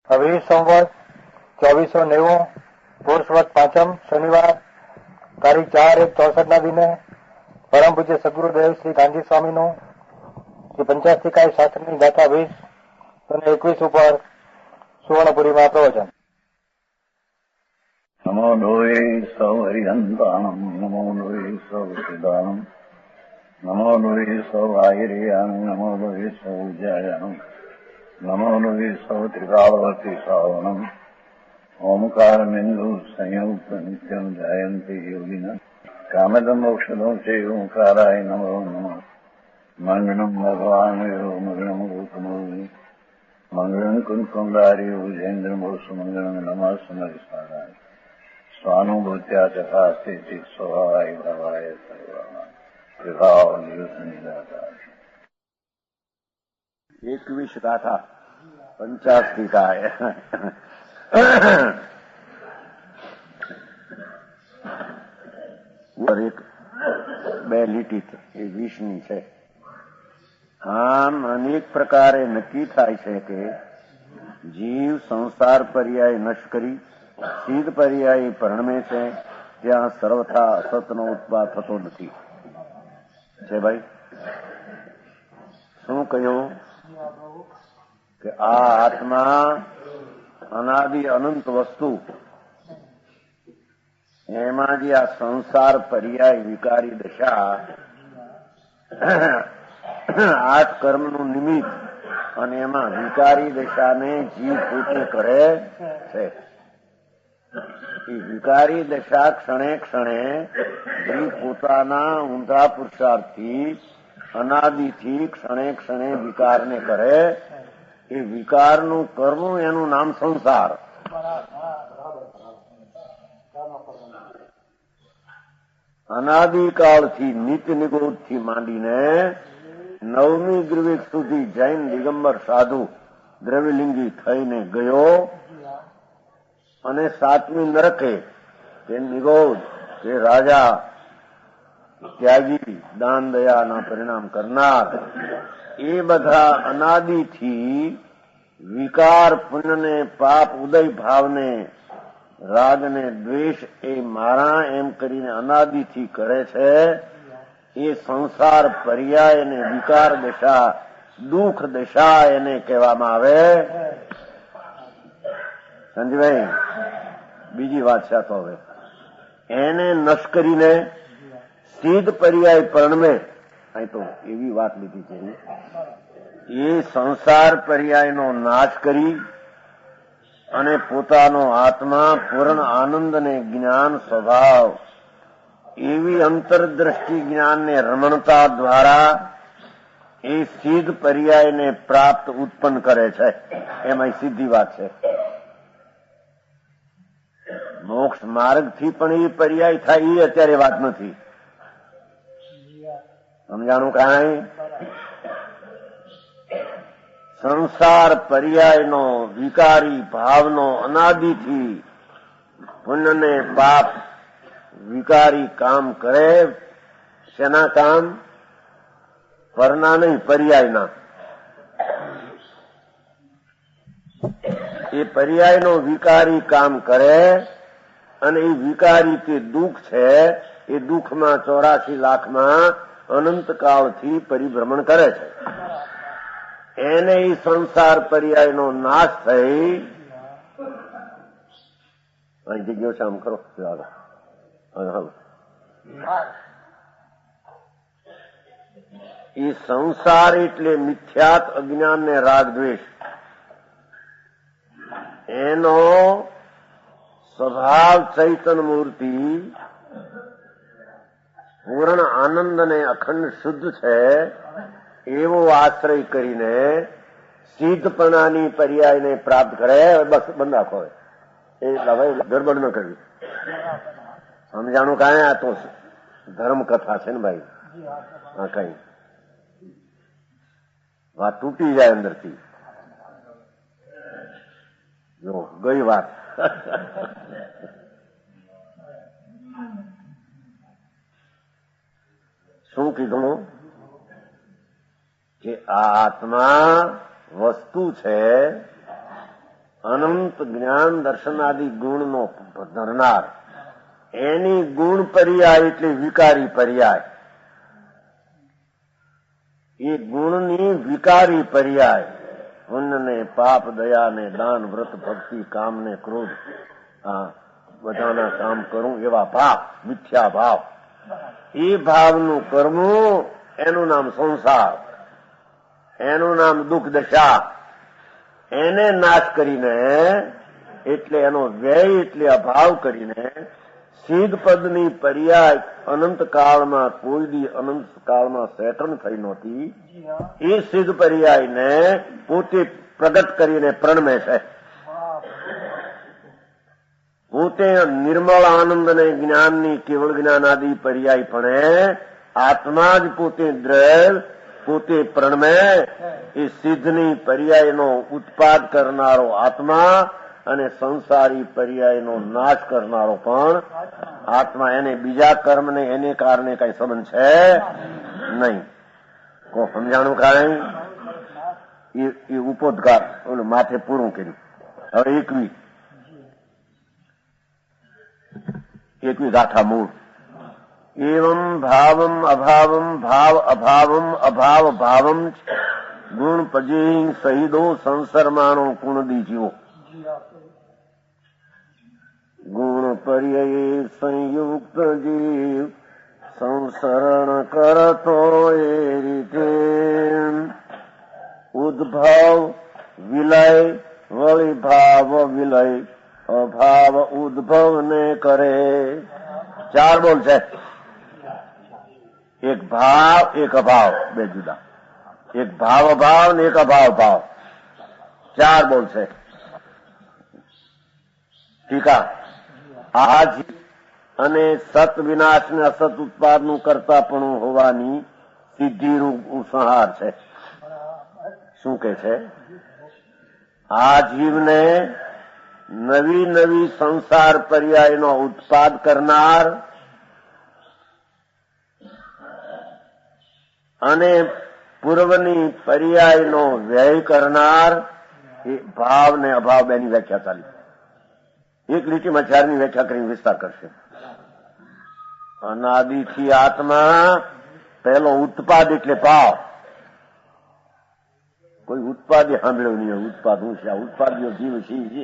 હવે સંવત 2490 પુરુષવત પાંચમ શનિવાર તારીખ 4/1/64 દિને પરમ પૂજ્ય સદગુરુદેવ શ્રી ગાંધી સ્વામીનું શ્રી પંચાસ્તિકાય શાસ્ત્રની ગાથા 20 અને 21 ઉપર સુવર્ણપુરીમાં પ્રવચન. નમો લોહે સૌ હરિહંતાણમ નમો લોહે સૌ સિદાનમ નમો લોહે સૌ આયર્યાણમ નમો લોહે સૌ જયાણમ નમો લોહે સૌ ત્રિકાવતી શ્રાવણમ ઓમકારમિંદુ સંયુક્ત નિત્યમ જયંતિ યોગિન કામદમ મોક્ષદો છે ઓંકારાય નમો નમઃ. મંગળમ ભગવાન મંગળમ ગૌતમોની મંગળમ કુંકુંડારી ઉજેન્દ્રમોષ મંગળમ નમઃ સમરિસ્મરાય સ્વાનુભૂત્યા ચકાસ્તે સ્વભાવાય ભાવાય સર્વમાં વિભાવ નિવૃત્ત નિરાકાર. 21 ગાથા 50 એક બે લીટી એ 20ની છે. આમ અનેક પ્રકારે નક્કી થાય છે કે જીવ સંસાર પર્યાય નશ કરી સિદ્ધ પર્યાય પરણમે છે ત્યાં સર્વથા અસતનો ઉત્પાદ થતો નથી. છે ભાઈ, શું કહ્યું કે આ આત્મા અનાદિ અનંત વસ્તુ, એમાં જે આ સંસાર પર્યાય વિકારી દશા 8 કર્મનું નિમિત્ત અને એમાં વિકારી દશાને જીવ પોતે કરે છે. એ વિકારી દશા ક્ષણે ક્ષણે જીવ પોતાના ઊંધા પુરુષાર્થથી અનાદિથી ક્ષણે ક્ષણે વિકારને કરે. એ વિકારનું કરવું એનું નામ સંસાર. અનાદિકાળથી નિત્ય નિગોદથી માંડીને 9મી ગ્રીવેક સુધી જૈન દિગંબર સાધુ દ્રવ્યલિંગી થઈને ગયો અને 7મી નરકે કે નિગોદ કે રાજા ત્યાગી દાન દયાના પરિણામ કરનાર, એ બધા અનાદિથી વિકાર પુણ્યને પાપ ઉદય ભાવને રાગને દ્વેષ એ મારા એમ કરીને અનાદિથી કરે છે. એ સંસાર પર્યાય અને વિકાર દશા દુઃખ દશા એને કહેવામાં આવે. સંજયભાઈ, બીજી વાત છે તો હવે એને નશ કરીને સિદ્ધ પર્યાય પરણમે. અહીં તો એવી વાત લીધી છે, એ સંસાર પર્યાયનો નાશ કરી અને પોતાનો આત્મા પૂર્ણ આનંદ અને જ્ઞાન સ્વભાવ એવી અંતરદ્રષ્ટિ જ્ઞાનને રમણતા દ્વારા એ સિદ્ધ પર્યાયને પ્રાપ્ત ઉત્પન્ન કરે છે. એમાં સીધી વાત છે. મોક્ષ માર્ગથી પણ એ પર્યાય થાય એ અત્યારે વાત નથી. સમજાણું? કાંઈ સંસાર પર્યાયનો વિકારી ભાવનો અનાદિથી પુણ્યને પાપ વિકારી કામ કરે. શેના કામ? પરના નહીં, પર્યાયના. એ પર્યાયનો વિકારી કામ કરે અને એ વિકારી તે દુઃખ છે, એ દુઃખમાં 84 લાખમાં અનંતકાળથી પરિભ્રમણ કરે છે. એને એ સંસાર પર્યાયનો નાશ થઈ અહીં જગ્યો છે. આમ કરો એ સંસાર એટલે મિથ્યાત અજ્ઞાન ને રાગ દ્વેષ. એનો સ્વભાવ ચૈતન મૂર્તિ પૂર્ણ આનંદ અને અખંડ શુદ્ધ છે. એવો આશ્રય કરીને સિદ્ધપણાની પર્યાયને પ્રાપ્ત કરે. બસ બંધ રાખો. એ હવે ગડબડ ન કરવી. સમજાણું? કાંઈ આ તો ધર્મ કથા છે ને ભાઈ. હા, કઈ વાત તૂટી જાય અંદરથી. જો ગઈ વાત. શું કીધું કે આ આત્મા વસ્તુ છે અનંત જ્ઞાન દર્શનાદિ ગુણનો ધરનાર, એની ગુણ પર્યાય એટલે વિકારી પર્યાય. એ ગુણની વિકારી પર્યાય પુણ્યને, પાપ, દયાને, દાન, વ્રત, ભક્તિ, કામને, ક્રોધ, આ બધાના કામ કરું એવા ભાવ, મિથ્યા ભાવ, એ ભાવનું કરવું એનું નામ સંસાર, એનું નામ દુઃખ દશા. એને નાશ કરીને, એટલે એનો વ્યય એટલે અભાવ કરીને સિદ્ધ પદની પર્યાય અનંત કાળમાં કોઈ દી અનંત કાળમાં સેકન્ડ થઈ નહોતી, એ સિદ્ધ પર્યાયને પોતે પ્રગટ કરીને પ્રણમે છે. પોતે નિર્મળ આનંદ અને જ્ઞાનની કેવળ જ્ઞાનાદિ પર્યાય પણ આત્મા જ પોતે દ્રવ્ય, પોતે પ્રણમે. એ સિદ્ધની પર્યાયનો ઉત્પાદ કરનારો આત્મા અને સંસારી પર્યાયનો નાશ કરનારો પણ આત્મા. એને બીજા કર્મને એને કારણે કઈ સંબંધ છે નહીં. કો સમજાણું કાંઈ? એ ઉપોદ્ઘાત ઓલું માથે પૂરું કર્યું. હવે 21 ગાથા મૂળ. એવમ ભાવમ અભાવમ ભાવ અભાવમ અભાવ ભાવમ ગુણ પજે શહીદો સંસરમાણો કુણદી જીવો. ગુણ પર્યય સંયુક્ત જીવ સંસરણ કરતો એ રીતે ઉદ્ભવ વિલય વળી ભાવ વિલય અભાવ ઉદ્ભવ ને કરે. 4 બોલ છે. એક ભાવ એક અભાવ, બે જુદા. એક ભાવ અભાવ ને એક અભાવ ભાવ. 4 બોલ છે. ટીકા. આ જીવ અને સત વિનાશ ને અસત ઉત્પાદનું કરતાપણું હોવાની સિદ્ધિનું સંહાર છે. શું કે છે? આ જીવને નવી નવી સંસાર પર્યાયનો ઉત્પાદ કરનાર અને પૂર્વની પર્યાયનો વ્યય કરનાર એ ભાવ ને અભાવ બેની વ્યાખ્યા ચાલી. એક લીટીમાં 4ની વ્યાખ્યા કરીને વિસ્તાર કરશે. અનાદિથી આત્મા પહેલો ઉત્પાદ એટલે ભાવ. કોઈ ઉત્પાદે સાંભળ્યો નહીં. ઉત્પાદ હું છે? ઉત્પાદીઓ જીવ છે.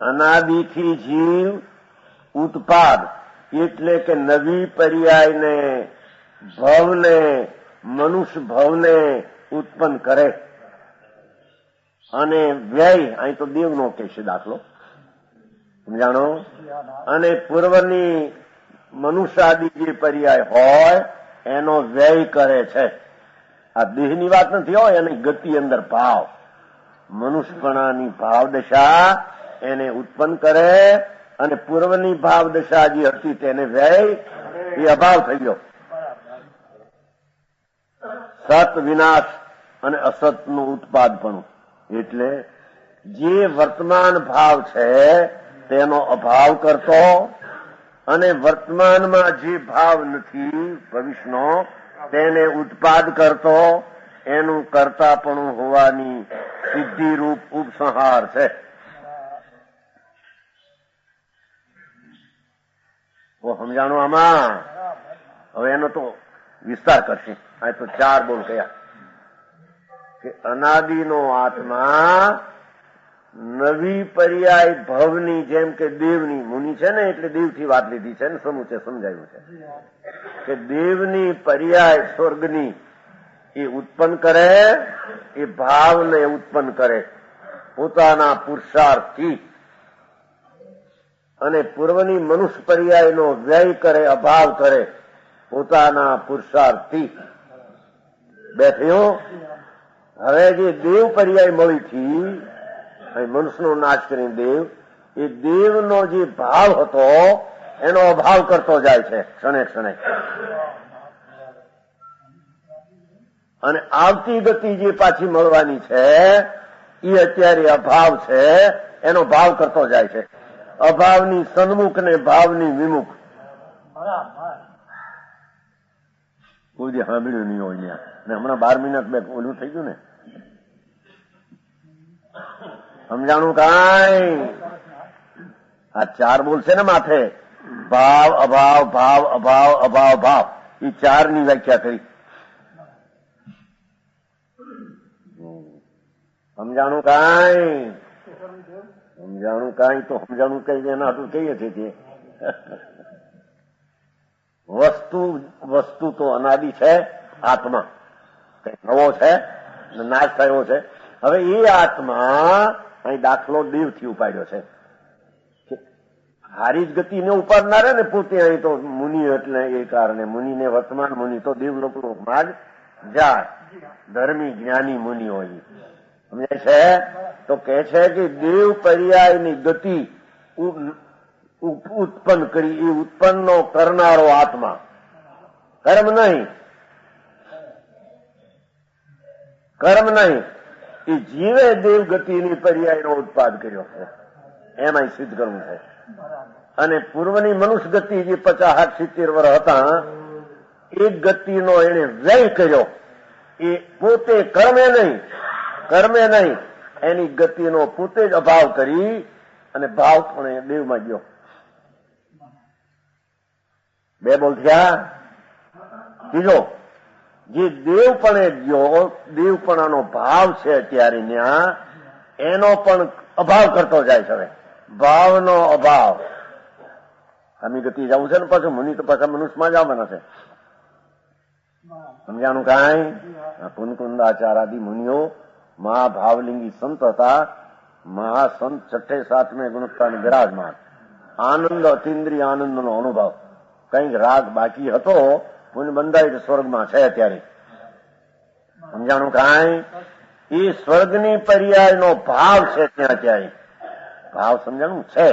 અનાદિથી જીવ ઉત્પાદ એટલે કે નવી પર્યાયને ભવને, મનુષ્ય ભવને ઉત્પન્ન કરે. અને વ્યય અહીં તો દેવનો કહેશે દાખલો, સમજાણો. અને પૂર્વની મનુષ્યાદિ જે પર્યાય હોય એનો વ્યય કરે છે. આ દેહની વાત નથી હોય. એની ગતિ અંદર ભાવ, મનુષ્યપણાની ભાવ દશા એને ઉત્પન્ન કરે અને પૂર્વની ભાવ દશા જે હતી તેને વ્યય, એ અભાવ થઈ ગયો. સત વિનાશ અને અસતનું ઉત્પાદપણું એટલે જે વર્તમાન ભાવ છે તેનો અભાવ કરતો અને વર્તમાનમાં જે ભાવ નથી ભવિષ્યનો તેને ઉત્પાદ કરતો, એનું કરતાપણું હોવાની સિદ્ધિરૂપ ઉપસંહાર છે. સમજાણું આમાં? હવે એનો તો વિસ્તાર કરશે. આ તો 4 બોલ કયા કે અનાદિનો આત્મા નવી પર્યાય ભવની, જેમ કે દેવની મુનિ છે ને એટલે દેવથી વાત લીધી છે ને, સમૂચે સમજાયું છે કે દેવની પર્યાય સ્વર્ગની એ ઉત્પન્ન કરે, એ ભાવને ઉત્પન્ન કરે પોતાના પુરુષાર્થથી. અને પૂર્વની મનુષ્ય પર્યાયનો વ્યય કરે, અભાવ કરે પોતાના પુરુષાર્થથી. બે થયો. હવે જે દેવ પર્યાય મળી થી મનુષ્યનો નાશ કરીને દેવ, એ દેવનો જે ભાવ હતો એનો અભાવ કરતો જાય છે ક્ષણે ક્ષણે. અને આવતી ગતિ જે પાછી મળવાની છે એ અત્યારે અભાવ છે, એનો ભાવ કરતો જાય છે. અભાવની સન્મુખ ને ભાવની વિમુખ. કોઈ દી સાંભળ્યું નહીં હોય ત્યાં. ને હમણાં 12 મિનિટ બે ઓલું થઈ ગયું ને, સમજાણું કાંઈ? આ 4 બોલ છે ને માથે, ભાવ અભાવ ભાવ અભાવ અભાવ ભાવ, એ 4 ની વ્યાખ્યા કરી. સમજાણું કાંઈ? સમજાણું કાંઈ તો સમજાણું કઈ એના હાટું કહીએ છીએ. વસ્તુ તો અનાદિ છે, આત્મા કઈ નવો છે, નાશ થયો છે. હવે એ આત્મા અહીં દાખલો દેવથી ઉપાડ્યો છે. હારી જ ગતિને ઉપાડનારે ને પોતે અહીં તો મુનિ, એટલે એ કારણે મુનિને વર્તમાન મુનિ તો દેવલોકમાં જ જાય, ધર્મી જ્ઞાની મુનિ હોય. સમજાય છે? તો કે છે કે દેવ પર્યાયની ગતિ ઉત્પન્ન કરી, એ ઉત્પન્નનો કરનારો આત્મા, કર્મ નહીં, એ જીવે દેવ ગતિની પર્યાયનો ઉત્પાદ કર્યો છે, એમાં સિદ્ધ કરવું છે. અને પૂર્વની મનુષ્ય ગતિ જે 50-60-70 વર્ષ હતા, એ ગતિનો એને વ્યય કર્યો. એ પોતે કર્મે નહીં, એની ગતિનો પોતે જ અભાવ કરી અને ભાવ પણ દેવમાં ગયો. 2 બોલ થયા. ત્રીજો, જે દેવપણે ગયો, દેવપણાનો ભાવ છે અત્યારે ત્યાં, એનો પણ અભાવ કરતો જાય છે. હવે ભાવનો અભાવ, આમી ગતિ જવું છે ને પાછું મુનિ તો પાછા મનુષ્યમાં જ આવવાના છે. સમજાણું કાંઈ? કુંદકુંદાચારાદિ મુનિઓ મહાભાવલિંગી સંત હતા. મહાસંત 6-7 ગુણોત્તરની બિરાજમાન, આનંદ અતિન્દ્રિય આનંદનો અનુભવ. કઈક રાગ બાકી હતો, પુણ્ય બંધાય સ્વર્ગમાં છે અત્યારે. સમજાણું કાંઈ? એ સ્વર્ગની પર્યાયનો ભાવ છે ત્યાં ક્યાંય ભાવ, સમજાણું છે,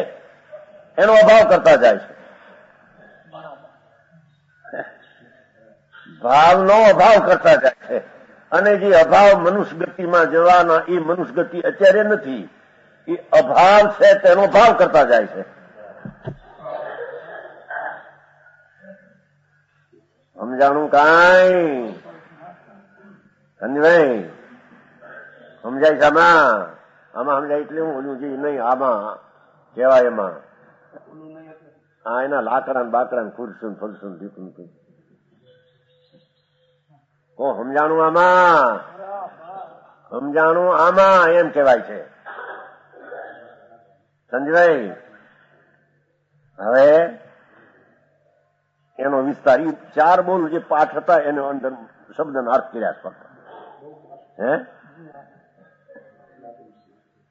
એનો અભાવ કરતા જાય છે. ભાવનો અભાવ કરતા જાય છે. અને જે અભાવ મનુષ્ય ગતિમાં જવાના, એ મનુષ્ય ગતિ અત્યારે નથી, એ અભાવ છે તેનો ભાવ કરતા જાય છે. સમજાણું કાંઈ? સંજયભાઈ સમજાય છે? આમાં સમજાય એટલે હું ઓલું જે નહીં, આમાં કહેવાય એમાં આ એના લાકડા બાકડા ખુરશું ફરશું દીકું કો સમજાણું? આમાં એમ કહેવાય છે. સંજયભાઈ હવે એનો વિસ્તાર, 4 બોલ જે પાઠ હતા એનો અંદર શબ્દનો અર્થ કર્યા કરતા. હે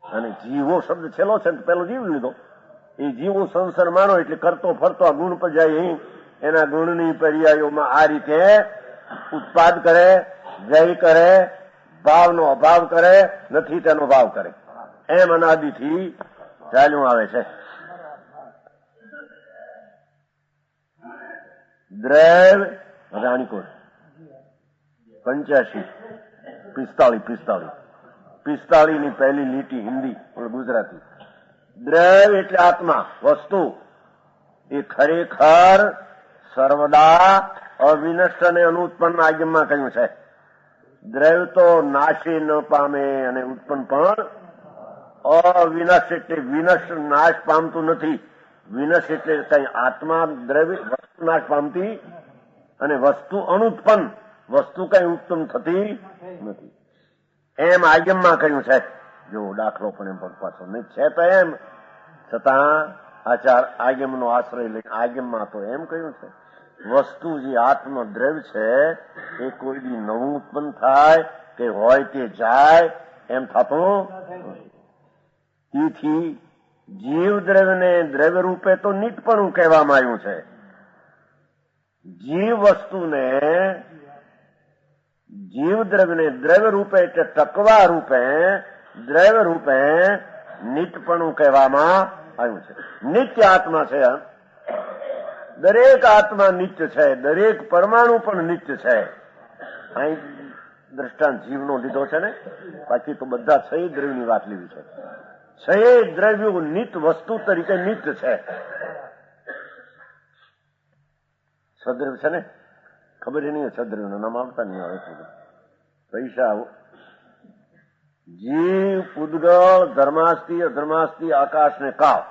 અને જીવો શબ્દ છેલ્લો છે, પેલો જીવ લીધો. એ જીવો સંસાર માનો એટલે કરતો ફરતો આ ગુણ પર જાય, એના ગુણની પર્યાયોમાં આ રીતે ઉત્પાદ કરે, જય કરે, ભાવનો અભાવ કરે, નથી તેનો ભાવ કરે, એમ અનાદિથી ચાલ્યું આવે છે. દ્રવ રાણીકોટ 85-45 ની પહેલી લીટી હિન્દી ગુજરાતી. દ્રવ એટલે આત્મા, વસ્તુ, એ ખરેખર સર્વદા અવિનષ્ટ અને અનુત્પન્ન આગમમાં કહ્યું છે. દ્રવ તો નાશી ન પામે અને ઉત્પન્ન પણ અવિનષ્ટ, એટલે વિનષ્ટ નાશ પામતું નથી. વિનષ્ટ એટલે કઈ આત્મા દ્રવ્ય વસ્તુ નાશ પામતી, અને વસ્તુ અનુત્પન્ન, વસ્તુ કઈ ઉત્પન્ન થતી નથી, એમ આગમમાં કહ્યું છે. જો દાખલો પણ એમ પાછો નહીં છે તો એમ છતાં આચાર આગમનો આશ્રય લઈને આગમમાં તો એમ કહ્યું છે, વસ્તુ જે આત્મ દ્રવ્ય છે એ કોઈ દી નવું ઉત્પન્ન થાય કે હોય તે જાય એમ થતું. તેથી જીવ દ્રવ્યને દ્રવ્ય રૂપે તો નિટપણું કહેવામાં આવ્યું છે. જીવ વસ્તુને જીવ દ્રવ્યને દ્રવ્ય રૂપે એટલે ટકવા રૂપે, દ્રવ્ય રૂપે નિટપણું કહેવામાં આવ્યું છે. નિત્ય આત્મા છે, દરેક આત્મા નિત્ય છે, દરેક પરમાણુ પણ નિત્ય છે. અહીં દ્રષ્ટાંત જીવનો લીધો છે ને, બાકી તો બધા 6 દ્રવ્યની વાત લીધી છે. 6 દ્રવ્યો નિત્ય વસ્તુ તરીકે નિત્ય છે. સદ્રવ્ય છે ને, ખબર નહીં છદ્રનું નામ આવતા નહીં આવે પૈસા જીવ પૂદગળ ધર્માસ્તી અધર્માસ્તી આકાશ ને કાળ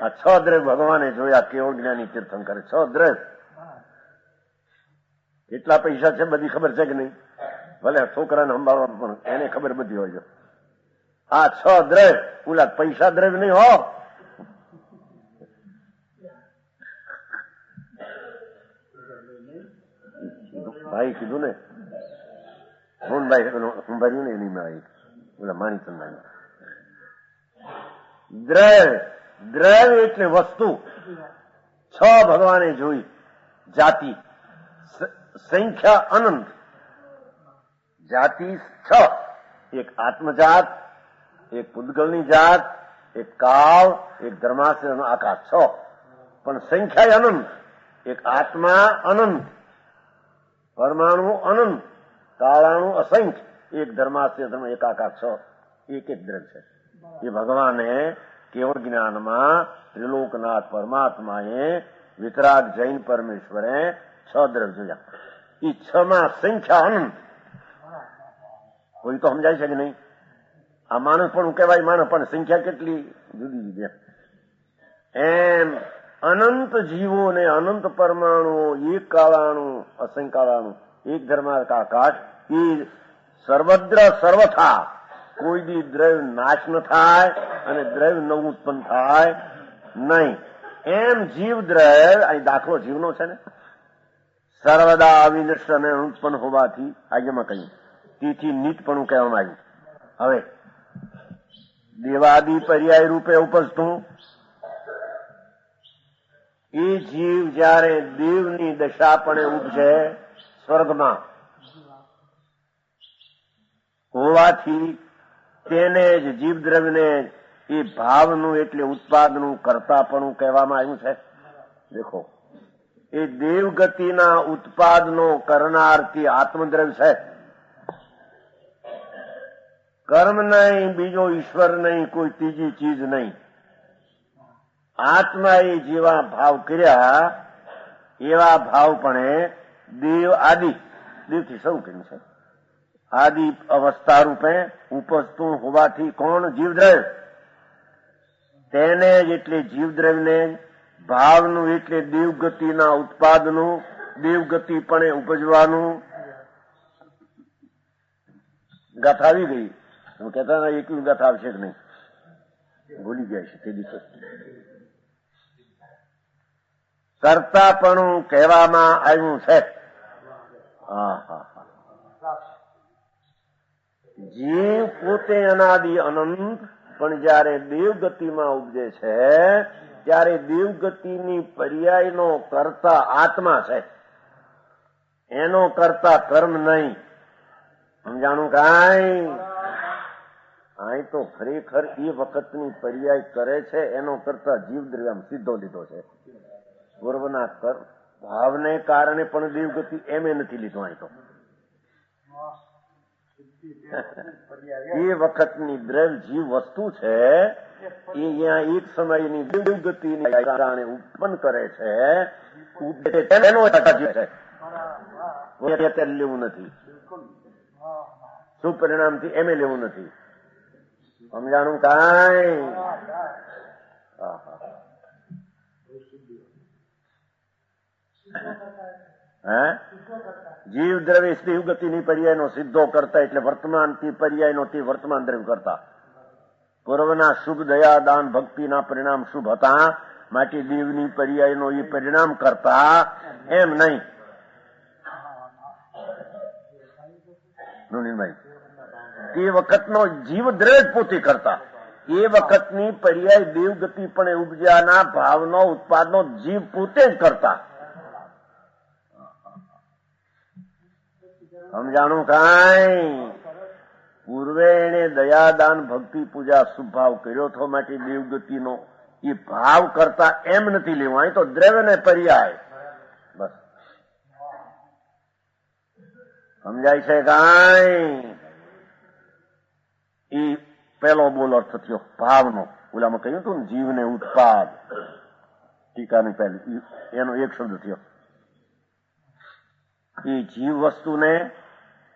આ 6 દ્રવ્ય ભગવાને જોયા કેવળ જ્ઞાની તીર્થંકર 6 દ્રવ્ય એટલા પૈસા છે બધી ખબર છે કે નહીં ભલે છોકરાને સંભાળવા પણ એને ખબર બધી હોય છે આ 6 દ્રવ્ય ઓલા પૈસા દ્રવ્ય નહીં હો ભાઈ કીધું ને મોહનભાઈ સંભાળ્યું ને એની માં ઓલા માણીચંદ દ્રવ્ય એટલે વસ્તુ 6 ભગવાને જોઈ જાતિ સંખ્યા અનંત જાતિ 6 એક આત્મજાત એક પૂદગલની જાત એક કાળ એક ધર્માશ્રય આકાશ 6 પણ સંખ્યા અનંત એક આત્મા અનંત પરમાણુ અનંત કાળાણુ અસંખ્ય એક ધર્માશ્રય ધર્મ એક આકાશ 6 એક દ્રવ્ય છે એ ભગવાને કેવળ જ્ઞાનમાં ત્રિલોકનાથ પરમાત્માએ વિતરાગ જૈન પરમેશ્વરે 6 દ્રવ્ય જોયા એ 6 માં સંખ્યા અનંત કોઈ તો સમજાય છે કે નહીં આ માણસ પણ કહેવાય માણસ પણ સંખ્યા કેટલી જુદી જુદી એમ અનંત જીવો ને અનંત પરમાણુઓ એક કાળાણુ અસંખ્ય કાળાણુ એક ધર્માકાશ એ સર્વદ્ર સર્વથા કોઈ દી દ્રવ્ય નાશ ન થાય અને દ્રવ્ય નવું ઉત્પન્ન થાય નહીં એમ જીવ દ્રવ્ય અહીં દાખલો જીવનો છે ને સર્વદા અવિનશ્વર અને ઉત્પન્ન હોવાથી આગેમાં કહ્યું તેથી નિતપણું કહેવામાં આવ્યું હવે દેવાદિ પર્યાય રૂપે ઉપજતું એ જીવ જયારે દેવની દશાપણે ઉપજે સ્વર્ગમાં હોવાથી તેને જ જીવ દ્રવ્યને એ ભાવનું એટલે ઉત્પાદનું કર્તાપણું કહેવામાં આવ્યું છે દેખો એ દેવગતિના ઉત્પાદનો કરનારથી આત્મદ્રવ્ય છે કર્મ નહીં બીજો ઈશ્વર નહીં કોઈ ત્રીજી ચીજ નહીં આત્માએ જેવા ભાવ કર્યા એવા ભાવપણે દેવ આદિ દેવથી શરૂ કર્યું છે આદિ અવસ્થા રૂપે ઉપજતું હોવાથી કોણ જીવદ્રવ્ય તેને જ એટલે જીવદ્રવ્યને ભાવનું એટલે દેવગતિના ઉત્પાદનું દેવગતિપણે ઉપજવાનું ગાથા આવી ગઈ કહેતા એકલું ગાથા આવશે કે નહીં ભૂલી ગયા છે તે દિવસે કર્તાપણું કહેવામાં આવ્યું છે જીવ પોતે અનાદિ અનંત પણ જયારે દેવગતિમાં ઉપજે છે ત્યારે દેવગતિની પર્યાયનો કર્તા આત્મા છે એનો કર્તા કર્મ નહીં સમજાણું કાંઈ અહીં તો ખરેખર એ વખતની પર્યાય કરે છે એનો કરતા જીવ દ્રવ્ય સીધો લીધો છે પૂર્વના ભાવને કારણે પણ દેવગતિ એમ નથી લીધો અહીં તો એ વખતની દ્રવ્ય જીવ વસ્તુ છે એ અહીંયા એક સમયની દેવગતિને કારણે ઉત્પન્ન કરે છે એનો છે લેવું નથી શું પરિણામથી એમે લેવું નથી સમજાણું કાંઈ જીવ દ્રવ્ય દેવગતિની પર્યાયનો સીધો કરતા એટલે વર્તમાનથી પર્યાયનો તે વર્તમાન દ્રવ્ય કરતા પૂર્વના શુભ દયા દાન ભક્તિના પરિણામ શુભ હતા માટે દેવની પર્યાયનો એ પરિણામ કરતા એમ નહીં ભાઈ તે વખતનો જીવ દ્રવ્ય પોતે કરતા એ વખતની પર્યાય દેવગતિ પણ ઉપજાના ભાવનો ઉત્પાદનો જીવ પોતે જ કરતા સમજાણું કાંઈ પૂર્વે એને દયાદાન ભક્તિ પૂજા શુભભાવ કર્યો હતો માટે દેવગતિનો એ ભાવ કરતા એમ નથી લેવું અહીં તો દ્રવ્ય ને પર્યાય બસ સમજાય છે કાંઈ એ પેલો બોલ અર્થ થયો ભાવનો ઓલામાં કહ્યું હતું ને જીવને ઉત્પાદ ટીકાની પહેલી એનો એક શબ્દ થયો એ જીવ વસ્તુને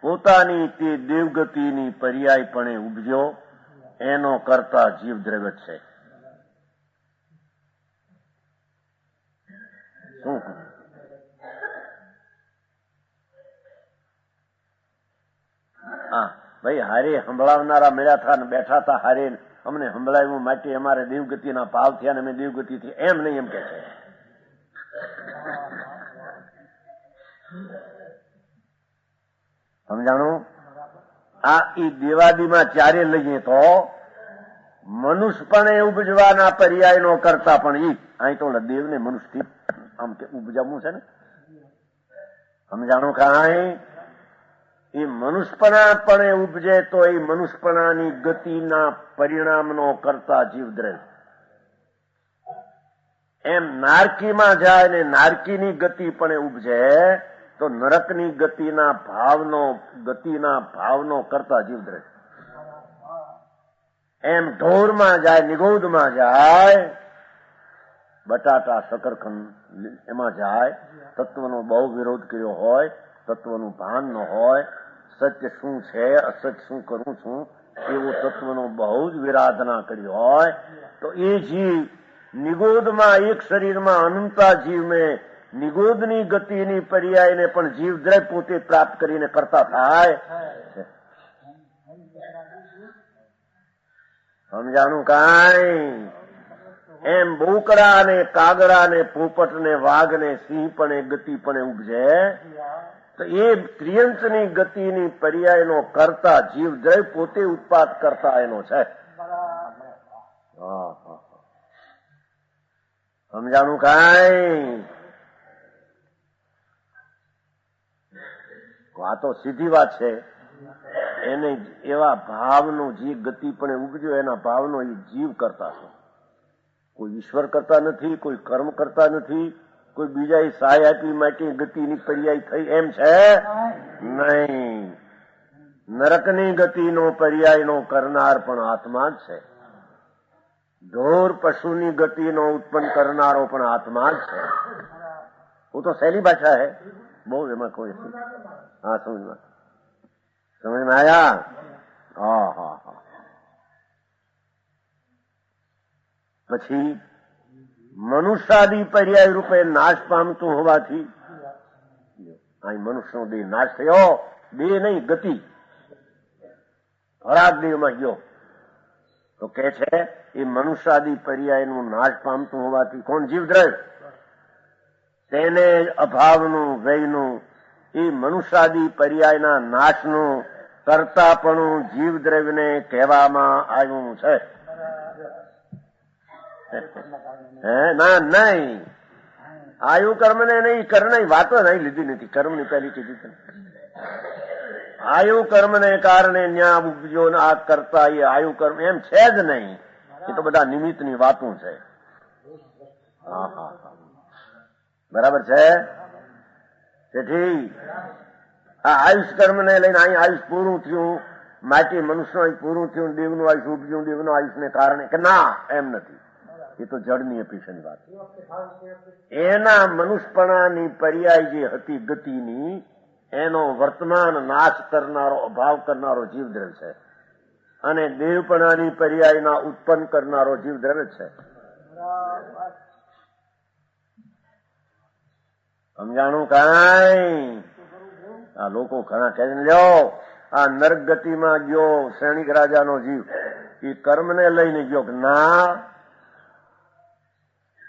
પોતાની તે દેવગતિની પર્યાયપણે ઉપજ્યો એનો કરતા જીવ દ્રવ્ય છે. શું હા ભાઈ, હારે સંભળાવનારા મળ્યા હતા ને બેઠા હતા, હારે અમને સંભળાવ્યું માટે અમારે દેવગતિના ભાવ થયા ને અમે દેવગતિથી એમ નહીં, એમ કે છે. સમજાણું? આ ઈ દેવાદીમાં ચારે લઈએ તો મનુષ્યપણે ઉપજવાના પર્યાયનો કરતા પણ ઈ અહીં તો દેવને મનુષ્યથી આમ કે ઉપજાવવું છે ને. સમજાણું? કાંઈ એ મનુષ્યપણાપણે ઉપજે તો એ મનુષ્યપણાની ગતિના પરિણામનો કરતા જીવદ્રવ્ય. એમ નારકીમાં જાય ને નારકીની ગતિ પણ ઉપજે તો નરકની ગતિના ભાવનો કરતા જીવદ્રવ્ય. એમ ઢોરમાં જાય, નિગોદમાં જાય, બટાટા શકરખંડ એમાં જાય, તત્વનો બહુ વિરોધ કર્યો હોય, તત્વનું ભાન ન હોય, સત્ય શું છે અસત્ય શું કરું છું એવો તત્વનો બહુ જ વિરાધના કરી હોય તો એ જીવ નિગોદમાં એક શરીરમાં અનંતા જીવને નિગોદની ગતિની પર્યાયને પણ જીવદ્રવ્ય પોતે પ્રાપ્ત કરીને કરતા થાય. સમજાણું? કાંઈ એમ બોકડા ને કાગડા ને પોપટ ને વાઘ ને સિંહ પણ ગતિ પણ ઉપજે તો એ ત્રિયંશની ગતિની પર્યાયનો કરતા જીવદ્રવ્ય પોતે ઉત્પાદ કરતા એનો છે. સમજાણું? કાંઈ આ તો સીધી વાત છે. એને એવા ભાવનો જે ગતિ પણ ઉપજ્યો એના ભાવનો એ જીવ કરતા છે. કોઈ ઈશ્વર કરતા નથી, કોઈ કર્મ કરતા નથી, કોઈ બીજા સહાય આપી માટે ગતિની પર્યાય થઈ એમ છે નહીં. નરકની ગતિનો પર્યાયનો કરનાર પણ આત્મા જ છે. ઢોર પશુની ગતિનો ઉત્પન્ન કરનારો પણ આત્મા જ છે. वो तो सैली भाषा है, બહુ એમાં કોઈ હા સમજમાં આયા? હા હા હા. પછી મનુષ્યાદિ પર્યાય રૂપે નાશ પામતું હોવાથી અહીં મનુષ્યનો દેહ નાશ થયો, દેહ નહીં ગતિ ખરાબ દેહમાં ગયો તો કે છે એ મનુષ્યાદિ પર્યાયનું નાશ પામતું હોવાથી કોણ જીવદ્રવ્ય તેને અભાવનું વ્યયનું એ મનુષ્યાદિ પર્યાયના નાશનું કરતાપણું જીવદ્રવ્યને કહેવામાં આવ્યું છે. ના નહીં, આયુ કર્મને નહીં, કર્મની વાતો નહીં લીધી નથી, કર્મની પહેલી કીધી છે. આયુ કર્મને કારણે ન્યા ઉપજો આ કરતા એ આયુ કર્મ એમ છે જ નહીં. એ તો બધા નિમિત્તની વાતો છે. હા હા બરાબર છે. તેથી આ આયુષ કર્મને લઈને અહીં આયુષ પૂરું થયું, માટી મનુષ્યનું પૂરું થયું, દેવનું આયુષ ઉપજ્યું, દેવનું આયુષને કારણે કે ના એમ નથી. એ તો જડની અપેક્ષાની વાત. એના મનુષ્યપણાની પર્યાય જે હતી ગતિની એનો વર્તમાન નાશ કરનારો અભાવ કરનારો જીવદ્રવ્ય છે અને દેવપણાની પર્યાયના ઉત્પન્ન કરનારો જીવદ્રવ્ય છે. સમજાણું? કાંઈ આ લોકો ઘણા કહે લ્યો આ નરક ગતિમાં ગયો સૈનિક રાજાનો જીવ એ કર્મને લઈને ગયો. ના,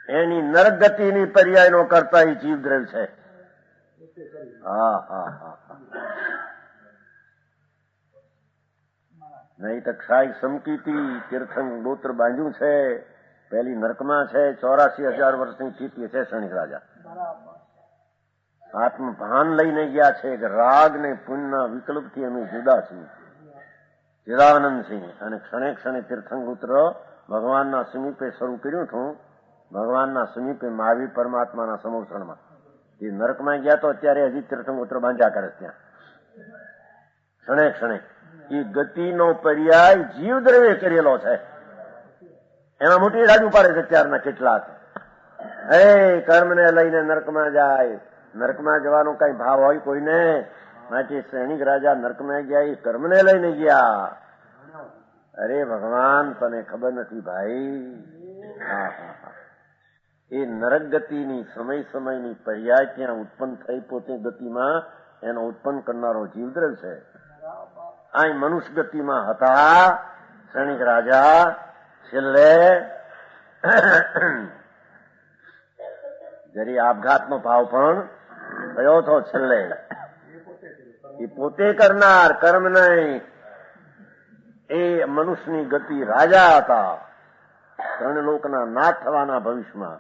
એની નરક ગતિની પર્યાયનો કરતા એ જીવદ્રવ્ય છે. હા હા હા નહીં તો ક્ષાય સમકીતી તીર્થંગ ગોત્ર બાંધ્યું છે, પેલી નરકમાં છે, 84,000 વર્ષની સ્થિતિ છે સૈનિક રાજા. આત્મભાન લઈને ગયા છે કે રાગ ને પુણ્યના વિકલ્પથી અમે જુદા છીએ. ચિદાનંદ સિંહ અને ક્ષણે ક્ષણે તીર્થંગોત્ર ભગવાનના સમીપે શરૂ કર્યું હતું. ભગવાનના સમીપે મહાવીર પરમાત્માના સમોષણમાં એ નરકમાં ગયા તો અત્યારે હજી તીર્થંગોત્ર બાંધ્યા કરે ત્યાં ક્ષણે ક્ષણે. એ ગતિનો પર્યાય જીવદ્રવ્ય કરેલો છે. એમાં મોટી રાજુ પાડે છે ત્યારના કેટલાક. હે કર્મને લઈને નરકમાં જાય, નરકમાં જવાનો કઈ ભાવ હોય કોઈને? માટે સૈનિક રાજા નરકમાં ગયા એ કર્મને લઈને ગયા. અરે ભગવાન, તને ખબર નથી ભાઈ. એ નરક ગતિની સમય સમયની પર્યાય ત્યાં ઉત્પન્ન થઈ પોતે ગતિમાં એનો ઉત્પન્ન કરનારો જીવદ્રવ છે. આ મનુષ્ય ગતિમાં હતા સૈનિક રાજા. છેલ્લે જરી આપઘાતનો ભાવ પણ થયો હતો. છેલ્લે એ પોતે કરનાર કર્મ નહીં, એ મનુષ્યની ગતિ રાજા હતા. ત્રણ લોકના નાથ થવાના ભવિષ્યમાં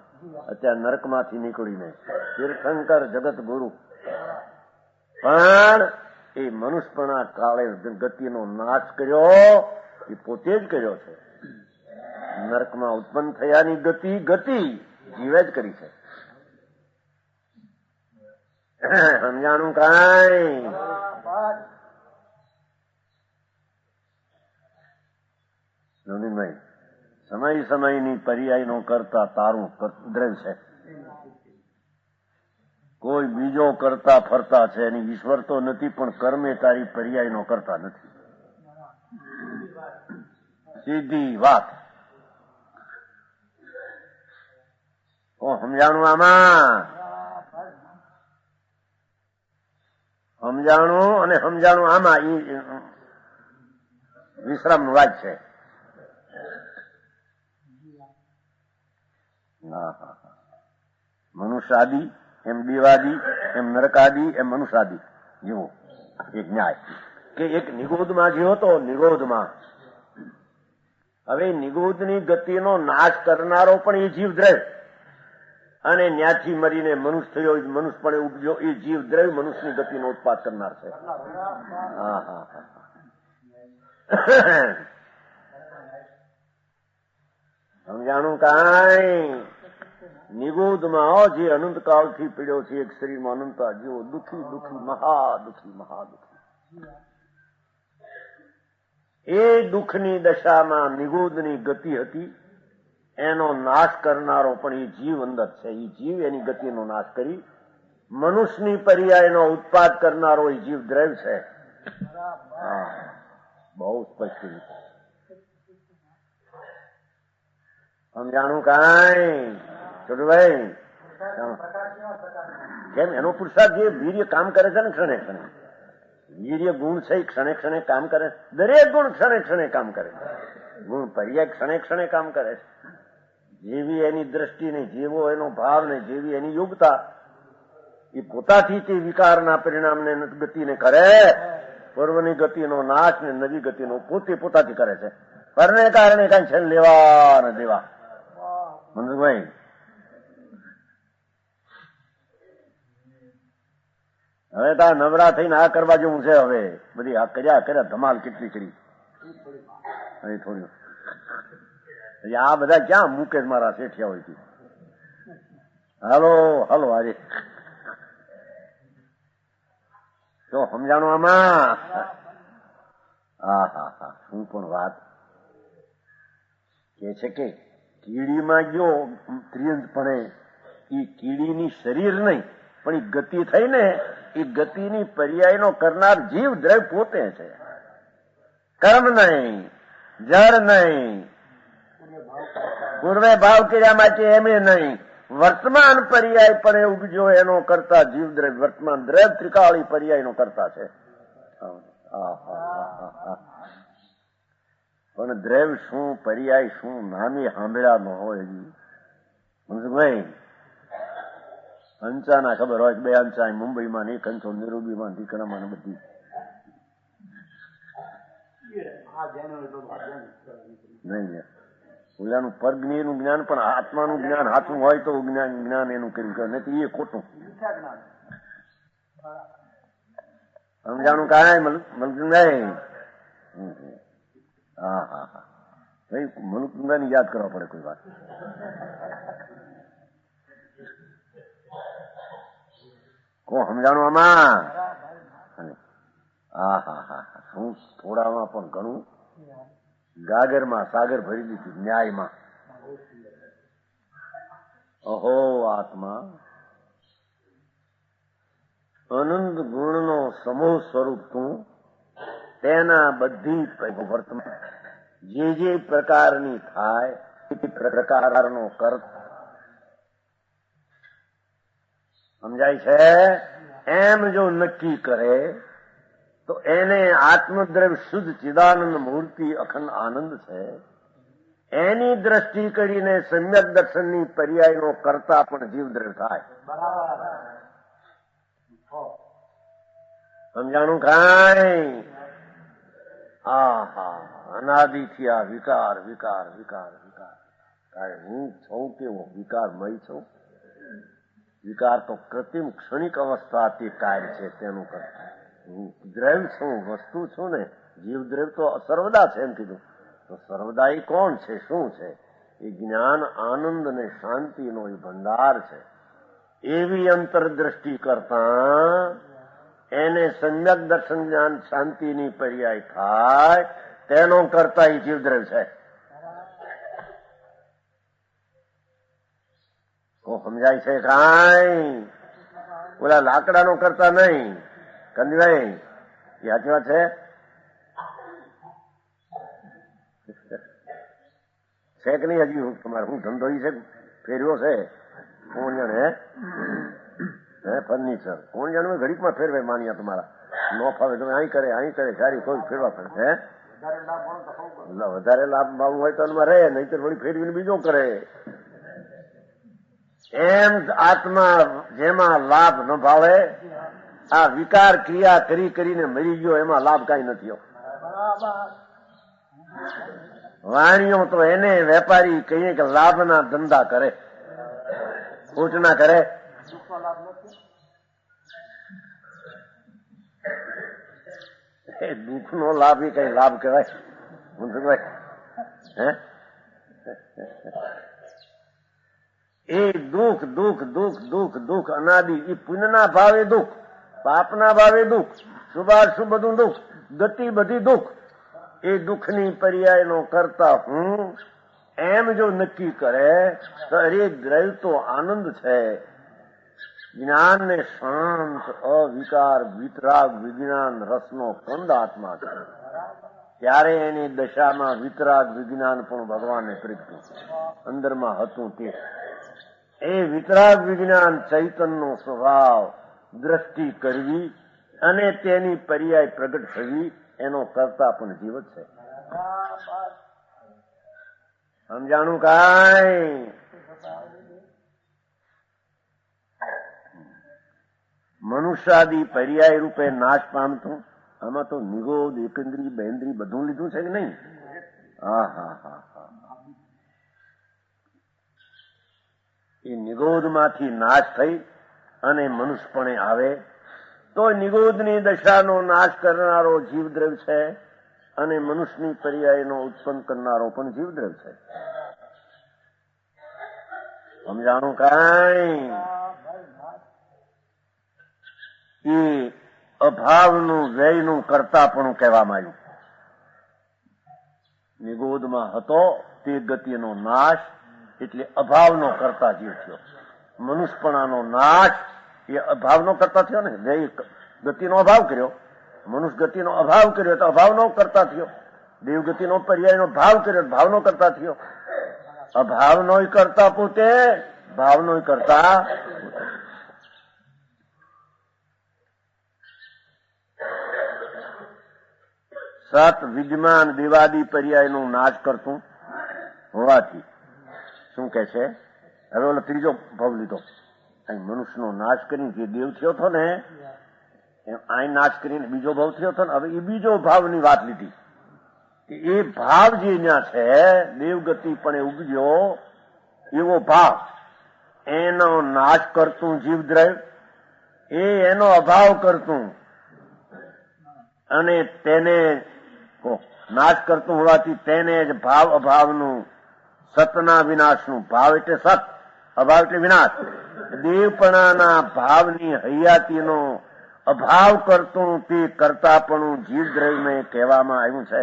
અત્યારે નરકમાંથી નીકળીને તીર્થંકર જગત ગુરુ, પણ એ મનુષ્યપણા કાળે ગતિનો નાશ કર્યો એ પોતે જ કર્યો છે. નરકમાં ઉત્પન્ન થયાની ગતિ જીવે જ કરી છે. સમજાણું કાંઈ? નવનીનભાઈ, સમય સમયની પર્યાયનો કરતા તારું દ્રવ છે. કોઈ બીજો કરતા ફરતા છે એની ઈશ્વર તો નથી, પણ કર્મે તારી પર્યાયનો કરતા નથી. સીધી વાત. સમજાણું? આમાં સમજાણું અને સમજાણું આમાં એ વિશ્રામનું વાત છે. મનુષ્યાદિ એમ દેવાદિ એમ નરકાદિ એમ મનુષ્યાદિ જેવો એક ન્યાય કે એક નિગોદમાં જેવો તો નિગોદમાં. હવે નિગોદની ગતિનો નાશ કરનારો પણ એ જીવદ્રવ, અને ન્યાથી મરીને મનુષ્ય થયો મનુષ્ય પણ ઉપજ્યો એ જીવદ્રવ મનુષ્યની ગતિનો ઉત્પાદ કરનાર છે. સમજાણું કાંઈ? નિગોદમાં જે અનંત કાળથી પીડ્યો છે એક શરીરમાં અનંતા જેવો દુઃખી મહાદુઃખી એ દુઃખની દશામાં નિગોદની ગતિ હતી. એનો નાશ કરનારો પણ એ જીવ અંદર છે. એ જીવ એની ગતિનો નાશ કરી મનુષ્યની પર્યાયનો ઉત્પાદ કરનારો એ જીવ દ્રવ છે. બહુ સ્પષ્ટ રીતે સમજાણું કાંઈ? છોટુભાઈ, કેમ એનો પુરુષાર્થ જે વીર્ય કામ કરે છે ને ક્ષણે ક્ષણે, વીર્ય ગુણ છે ક્ષણે ક્ષણે કામ કરે. દરેક ગુણ ક્ષણે ક્ષણે કામ કરે. ગુણ પર્યાય ક્ષણે ક્ષણે કામ કરે છે. જેવી એની દ્રષ્ટિ ને, જેવો એનો ભાવ ને, જેવી એની યોગ્યતા, એ પોતાથી તે વિકારના પરિણામને ગતિને કરે. પૂર્વની ગતિનો નાશ ને નવી ગતિનો પોતાથી કરે છે. પરને કારણે કઈ છે લેવા ને દેવા. મનસુખભાઈ, હવે તો નવરા થઈને આ કરવા જેવું છે. હવે બધી આ કર્યા ધમાલ કેટલી કરી. હવે થોડું આ બધા ક્યાં મૂકે મારા શેઠિયા હોય છે. હાલો આજે તો સમજાણું આમાં? શું પણ વાત કે છે કે કીડીમાં ગયો ત્રિયંતપણે, એ કીડીની શરીર નહીં પણ એ ગતિ થઈ ને, એ ગતિની પર્યાયનો કરનાર જીવ દ્રવ પોતે છે. કર્મ નહીં, જળ નહીં, પૂર્વે ભાવ કર્યા માટે એમ નહીં, વર્તમાન પર્યાય પણ ઉપજો એનો કરતા જીવ દ્રવ વર્તમાન દ્રવ ત્રિકાળી પર્યાયનો કરતા છે. પણ દ્રવ શું પર્યાય શું નામે સાંભળ્યા ન હોય. મનસુખભાઈ, અંચાના ખબર હોય, બે અંચા મુંબઈમાં, એક અંચો નિરૂબીમાં, ઢીકણામાં બધી. નહીં ઓલાનું પરજ્ઞેયનું જ્ઞાન પણ આત્માનું જ્ઞાન હાથું હોય તો જ્ઞાન એનું કર્યું, નથી એ ખોટું. સમજાણું કાંઈ મલકુંભાઈ? ભાઈ મલકુંભાઈ યાદ કરવા પડે કોઈ વાત. કો સમજાણું આમાં? શું થોડામાં પણ ઘણું ગાગરમાં સાગર ભરી દીધું ન્યાયમાં. અહો આત્મા અનંત ગુણનો સમૂહ સ્વરૂપ તું, તેના બધી વર્તમાન જે પ્રકારની થાય એ પ્રકારનો કર. સમજાય છે? એમ જો નક્કી કરે તો એને આત્મદ્રવ્ય શુદ્ધ ચિદાનંદ મૂર્તિ અખંડ આનંદ છે, એની દ્રષ્ટિ કરીને સમ્યક દર્શનની પર્યાયનો કરતા પણ જીવદ્રવ્ય થાય. સમજાણું કાંઈ? આહા, અનાદિથી આ વિકાર વિકાર વિકાર વિકાર. હું છું કેવો વિકારમય છું? વિકાર તો કૃત્રિમ ક્ષણિક અવસ્થા તે કાર્ય છે તેનું કરતા. હું દ્રવ્ય છું, વસ્તુ છું ને. જીવદ્રવ્ય તો સર્વદા છે એમ કીધું. તો સર્વદા એ કોણ છે, શું છે? એ જ્ઞાન આનંદ અને શાંતિનો એ ભંડાર છે. એવી અંતરદ્રષ્ટિ કરતા એને સમ્યક દર્શન જ્ઞાન શાંતિની પર્યાય થાય તેનો કરતા એ જીવદ્રવ્ય છે. સમજાય છે કાંઈ? ઓલા લાકડાનો કરતા નહીં. કંદભાઈ, એ સાચી વાત છે કે નહીં? હજી તમારે હું ધંધો છે ફેરવ્યો છે? કોણ જાણે? હે ફર્નિચર કોણ જાણે ઘડીકમાં ફેરવે માન્યા તમારા ન ફાવે તમે અહીં કરે સારી કોઈ ફેરવા પડે. હે વધારે લાભ ભાવવું હોય તો એમાં રહે, નહીં તો વળી ફેરવીને બીજો કરે. એમ આત્મા જેમાં લાભ ન ભાવે, આ વિકાર ક્રિયા કરી કરીને મરી ગયો એમાં લાભ કઈ નથી. વાણીઓ તો એને વેપારી કહીએ કે લાભના ધંધા કરે, ખોટના કરે. એ દુઃખ નો લાભ એ કઈ લાભ કહેવાય? હે એ દુઃખ દુઃખ દુઃખ દુઃખ દુઃખ અનાદિ. એ પુણ્યના ભાવે દુઃખ, પાપના ભાવે દુઃખ, શુભાશુભ બધું દુઃખ, ગતિ બધી દુઃખ. એ દુઃખની પર્યાયનો કરતા હું એમ જો નક્કી કરે તો અરે દ્રવ્ય તો આનંદ છે. જ્ઞાન ને શાંત અવિકાર વિતરાગ વિજ્ઞાન રસનો કંદ આત્મા છે. ત્યારે એની દશામાં વિતરાગ વિજ્ઞાન પણ ભગવાને પ્રગટ્યું અંદરમાં હતું તે. એ વિતરાગ વિજ્ઞાન ચૈતનનો સ્વભાવ દ્રષ્ટિ કરવી અને તેની પર્યાય પ્રગટ થવી એનો કરતા પણ જીવ છે. સમજાણું કાંઈ? મનુષ્યાદી પર્યાય રૂપે નાશ પામતું. આમાં તો નિગોદ એકંદ્રી બેન્દ્રી બધું લીધું છે કે નહીં? હા હા હા હા. એ નિગોદમાંથી નાશ થઈ અને મનુષ્યપણે આવે તો નિગોદની દશાનો નાશ કરનારો જીવદ્રવ્ય છે અને મનુષ્યની પર્યાયનો ઉત્પન્ન કરનારો પણ જીવદ્રવ્ય છે. સમજાણું કાંઈ? એ અભાવનું વ્યયનું કરતા પણ કહેવામાં આવ્યું. નિગોદમાં હતો તે ગતિનો નાશ એટલે અભાવનો કરતા જીવ થયો. મનુષ્યપણાનો નાશ એ અભાવનો કરતા થયો ને. વ્યય ગતિનો અભાવ કર્યો, મનુષ્ય ગતિનો અભાવ કર્યો તો અભાવનો કરતા થયો. દેવગતિનો પર્યાયનો ભાવ કર્યો ભાવનો કરતા થયો. અભાવનો કરતા પોતે, ભાવનો કરતા સત વિદ્યમાન દેવાદી પર્યાયનો નાશ કરતું હોવાથી શું કે છે? હવે ઓલો ત્રીજો ભાવ લીધો. અહીં મનુષ્યનો નાશ કરીને જે દેવ થયો હતો ને એમ અહીં નાશ કરીને બીજો ભાવ થયો હતો ને. હવે એ બીજો ભાવની વાત લીધી. એ ભાવ જે ત્યાં છે દેવગતિ પણ ઉગજો એવો ભાવ એનો નાશ કરતું જીવદ્રવ્ય, એનો અભાવ કરતું અને તેને નાશ કરતું હોવાથી તેને જ ભાવ અભાવનું સતના વિનાશનું. ભાવ એટલે સત, અભાવ એટલે વિનાશ. દેવપણાના ભાવની હૈયાતીનો અભાવ કરતું તે કરતાપણું જીવદ્રવ્યને કહેવામાં આવ્યું છે.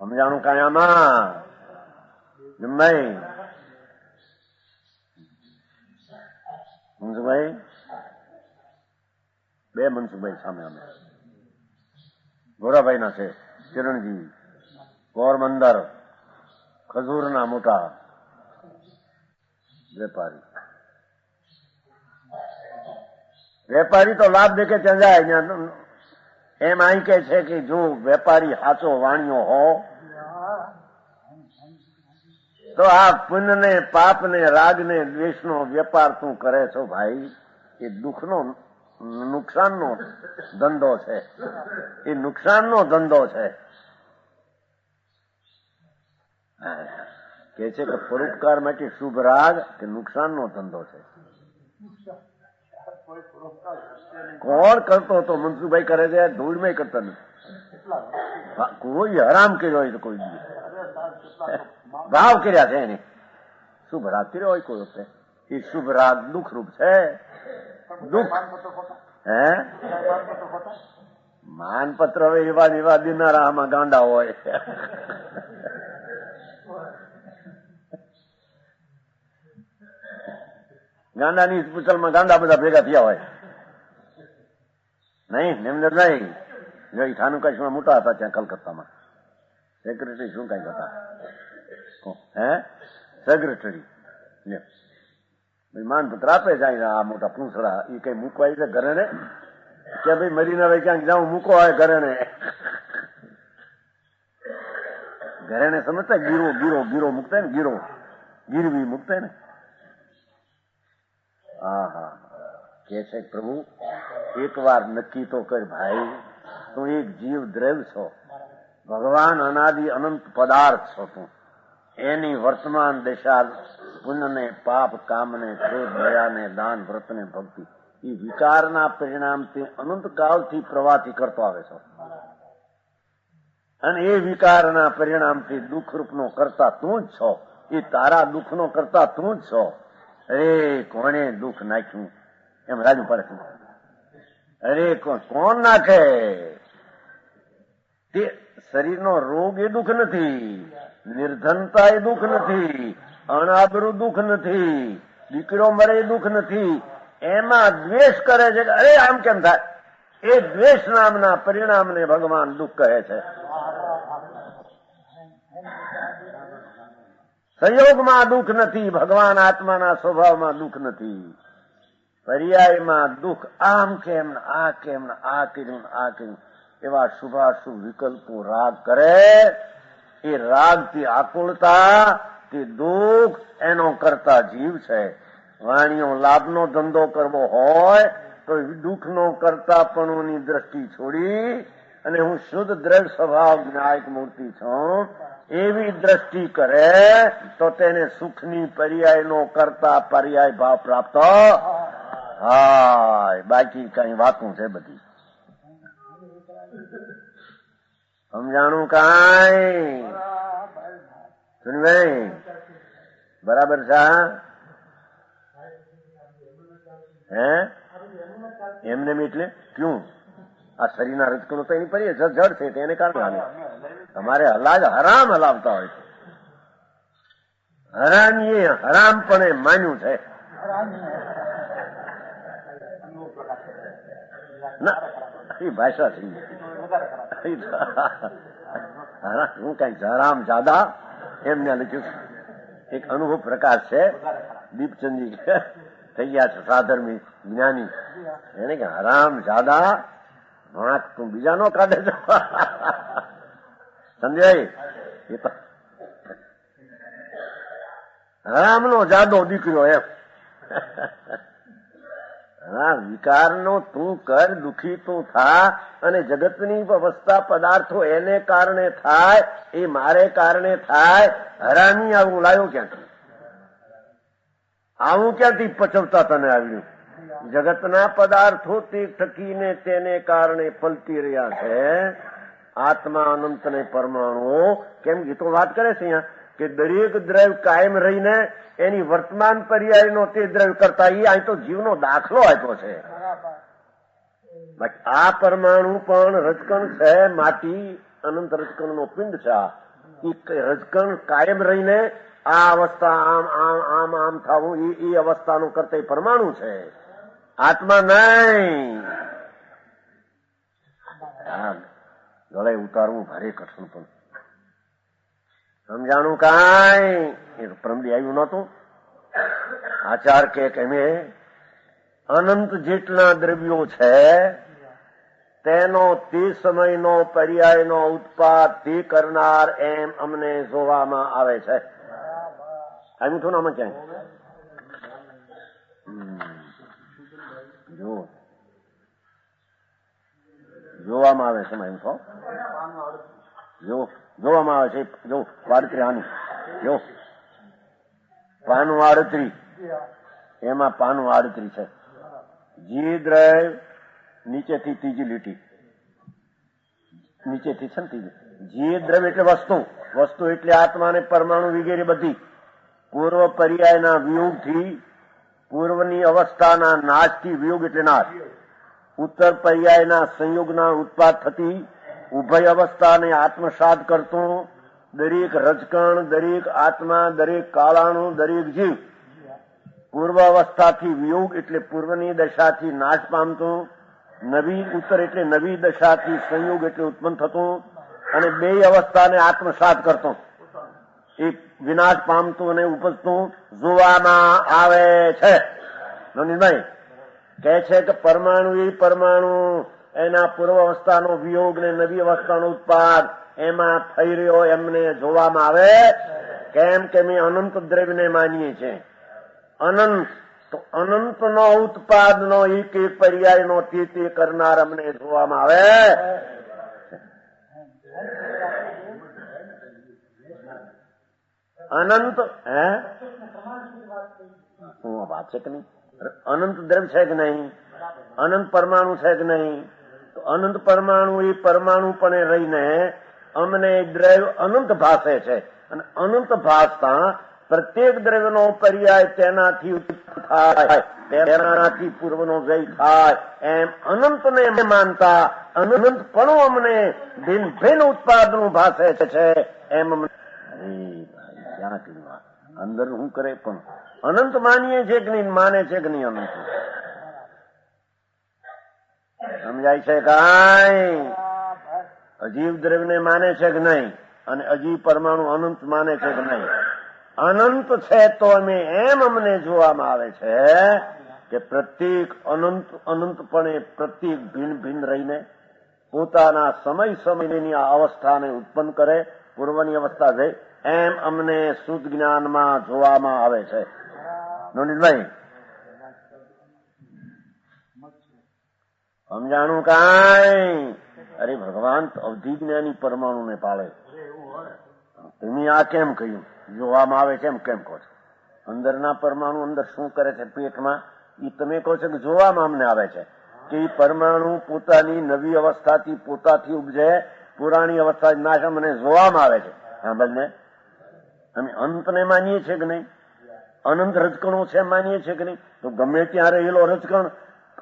સમજાણું કાંઈ આમાં? મનસુખભાઈ, બે મનસુખભાઈ સામે અમે ગોરાભાઈના છે, ચરણજી, પોરબંદર, ખજૂરના મોટા વેપારી. વેપારી તો લાભ દેખે ત્યાં જાય. એમ અહીં કે છે કે જો વેપારી સાચો વાણિયો હો તો આ પુણ્યને, પાપને, રાગને, દ્વેષનો વેપાર તું કરે છો ભાઈ, એ દુઃખનો, નુકસાનનો ધંધો છે. એ નુકસાનનો ધંધો છે. કે છે કે પરોપકાર માટે શુભ રાગ કે નુકસાનનો ધંધો છે. કોણ કરતો તો? મનસુખભાઈ કરે છે, ધૂળમાં કરતા નથી. કોઈ હરામ કર્યો હોય તો કોઈ ભાવ કર્યા છે એને શુભ રાગ કર્યો હોય કોઈ વખતે. એ શુભ રાગ દુઃખ રૂપ છે. દુઃખ હે માનપત્ર હવે એવા દિનારા આમાં ગાંડા હોય. ગાંડાની પુચલમાં ગાંડા બધા ભેગા થયા હોય. નહીં એમને નહીં. જો થાનુકાશમાં મોટા હતા ત્યાં કલકત્તામાં સેક્રેટરી શું કઈ હતા, હે સેક્રેટરી માનપત્ર આપે જાય. આ મોટા પૂંછડા એ કઈ મૂકવાય છે ઘરે ને કે ભાઈ મરીને હવે ક્યાંક જાઉં મૂકો હોય ઘરે ને. ઘરે ને સમજતા ગીરો મૂકતા ને, ગીરવી મૂકતા ને. હા કે છે પ્રભુ એક વાર નક્કી તો કર ભાઈ, તું એક જીવ દ્રવ્ય છો, ભગવાન અનાદિ અનંત પદાર્થ છો તું. એની વર્તમાન દશા પુણ્યને, પાપ, કામને, ક્રોધ, દયાને, દાન, વ્રતને, ભક્તિ એ વિકારના પરિણામથી અનંત કાળથી પ્રવાહથી કરતો આવે છો. અને એ વિકારના પરિણામથી દુઃખ રૂપનો કરતા તું જ છો. એ તારા દુઃખનો કરતા તું જ છો. અરે કોણે દુઃખ નાખ્યું એમ રાજુ પડે છે. અરે કોણ નાખે? તે શરીરનો રોગ એ દુઃખ નથી, નિર્ધનતા એ દુઃખ નથી, અણાબરું દુઃખ નથી, દીકરો મરે એ દુઃખ નથી. એમાં દ્વેષ કરે છે કે અરે આમ કેમ થાય? એ દ્વેષ નામના પરિણામને ભગવાન દુઃખ કહે છે. સંયોગમાં દુઃખ નથી, ભગવાન આત્માના સ્વભાવમાં દુઃખ નથી. પર્યાયમાં દુઃખ આમ કેમ, આ કેમ, આ કર્યું, આ કર્યું એવા શુભાશુભ વિકલ્પો રાગ કરે. એ રાગથી આકુળતા, તે દુઃખ એનો કરતા જીવ છે. વાણીઓ લાભનો ધંધો કરવો હોય તો દુઃખનો કરતાપણુની દ્રષ્ટિ છોડી અને હું શુદ્ધ દ્રઢ સ્વભાવ જ્ઞાયક મૂર્તિ છું એવી દ્રષ્ટિ કરે તો તેને સુખની પર્યાયનો કરતા પર્યાય ભાવ પ્રાપ્ત. હા, બાકી કઈ વાતું છે બધી સમજાણું કાંઈ? સુનભાઈ બરાબર છે? હે એમને એટલે ક્યું? આ શરીરના રજકણો તો એની પરી જડ છે તેને કારણે તમારે હરામ હલાવતા હોય છે. હરામીએ હરામપણે માન્યું છે. એ ભાષા થઈ હું કઈ હરામ જાદા એમને લખ્યું. એક અનુભવ પ્રકાશ છે, દીપચંદજી થઈ ગયા છે સાધર્મી જ્ઞાની. એને કે હરામ જાદા વાંક તું બીજા નો કાઢે છો. સમજાય? એ તો હરામનો જાદો દીકરો એમ. વિકારનો તું કર, દુઃખી તું થા, અને જગતની અવસ્થા પદાર્થો એને કારણે થાય, એ મારે કારણે થાય. હરામી આવું લાવ્યો ક્યાંથી? આવું ક્યાંથી પચવતા તને આવ્યું? જગતના પદાર્થો તે ઠકીને તેને કારણે પલટી રહ્યા છે. આત્મા અનંત ને પરમાણુઓ કેમ ગીતો વાત કરે છે અહીંયા કે દરેક દ્રવ્ય કાયમ રહીને એની વર્તમાન પર્યાયનો તે દ્રવ્ય કરતા એ અહીં તો જીવનો દાખલો આપ્યો છે. આ પરમાણુ પણ રજકણ છે, માટી અનંત રજકણનો પિંડ છે. એ રજકણ કાયમ રહીને આ અવસ્થા આમ આમ આમ આમ થવું એ અવસ્થાનું કરતા પરમાણુ છે, આત્મા નહીં. ગળે ઉતારવું ભારે કઠણ પણ સમજાણું કાંઈ એ પ્રમદી આવ્યું નતું. આચાર કે અમે અનંત જેટલા દ્રવ્યો છે તેનો તે સમયનો પર્યાયનો ઉત્પાદ તે કરનાર એમ અમને જોવામાં આવે છે. આવ્યું છું ને આમાં ક્યાંય જો જોવામાં આવે છે એમ છો જો જોવામાં આવે છે. જો વાડત્રી આની જો પાનું 38 એમાં પાનું 38 છે. જી દ્રવ નીચેથી ત્રીજી લીટી નીચેથી છે ને ત્રીજી. જી દ્રવ એટલે વસ્તુ, વસ્તુ એટલે આત્મા ને પરમાણુ વગેરે બધી પૂર્વ પર્યાયના વિયોગથી પૂર્વની અવસ્થાના નાશથી વિયોગ એટલે નાશ, ઉત્તર પર્યાયના સંયોગના ઉત્પાદ થતી ઉભય અવસ્થાને આત્મસાત કરતું દરેક રજકણ, દરેક આત્મા, દરેક કાળાણુ, દરેક જીવ પૂર્વ અવસ્થાથી વિયોગ એટલે પૂર્વની દશાથી નાશ પામતું, નવી ઉત્તર એટલે નવી દશાથી સંયોગ એટલે ઉત્પન્ન થતું અને બે અવસ્થાને આત્મસાત કરતું એ વિનાશ પામતું અને ઉપજતું જોવામાં આવે છે. નોનીભાઈ કહે છે કે પરમાણુ એ પરમાણુ એના પૂર્વ અવસ્થાનો વિયોગ ને નવી અવસ્થાનો ઉત્પાદ એમાં થઈ રહ્યો એમને જોવામાં આવે. કેમ કે અમે અનંત દ્રવ્યને માનીએ છીએ. અનંત તો અનંતનો ઉત્પાદનો એક એક પર્યાયનો તે કરનાર અમને જોવામાં આવે. અનંત શું વાત છે કે નહીં? અનંત દ્રવ્ય છે કે નહીં? અનંત પરમાણુ છે કે નહીં? તો અનંત પરમાણુ એ પરમાણુ પણ રહીને અમને દ્રવ્ય અનંત ભાષે છે અને અનંત ભાષતા પ્રત્યેક દ્રવ્યનો પર્યાય તેનાથી થાય, તેનાથી પૂર્વનો જય થાય એમ અનંતને માનતા અનંતપણું અમને ભિન્ન ભિન્ન ઉત્પાદનું ભાષે છે. એમ અમને અંદર શું કરે પણ અનંત માનીએ છે કે નહીં? માને છે કે નહીં? અનંત સમજાય છે કાંઈ? અજીવ દ્રવ્યને માને છે કે નહીં? અને અજીવ પરમાણુ અનંત માને છે કે નહીં? અનંત છે તો અમે એમ અમને જોવામાં આવે છે કે પ્રત્યેક અનંતપણે પ્રત્યેક ભિન્ન ભિન્ન રહીને પોતાના સમય સમયની આ અવસ્થાને ઉત્પન્ન કરે, પૂર્વની અવસ્થા જાય એમ અમને શુદ્ધ જ્ઞાનમાં જોવામાં આવે છે. નોનીભાઈ સમજાણું કાંઈ? અરે ભગવાન અવધિ જ્ઞાની પરમાણુને પાળે. તમે આ કેમ કહ્યું? જોવામાં આવે છે એમ કેમ કહો છો? અંદરના પરમાણુ અંદર શું કરે છે પેટમાં એ તમે કહો છો કે જોવામાં અમને આવે છે કે એ પરમાણુ પોતાની નવી અવસ્થાથી પોતાથી ઉપજે, પુરાણી અવસ્થા નાશ અમને જોવામાં આવે છે. હા બંને અમે અંતને માનીએ છીએ કે નહીં? અનંત રજકણો છે માનીએ છીએ કે નહીં? તો ગમે ત્યાં રહેલો રજકણ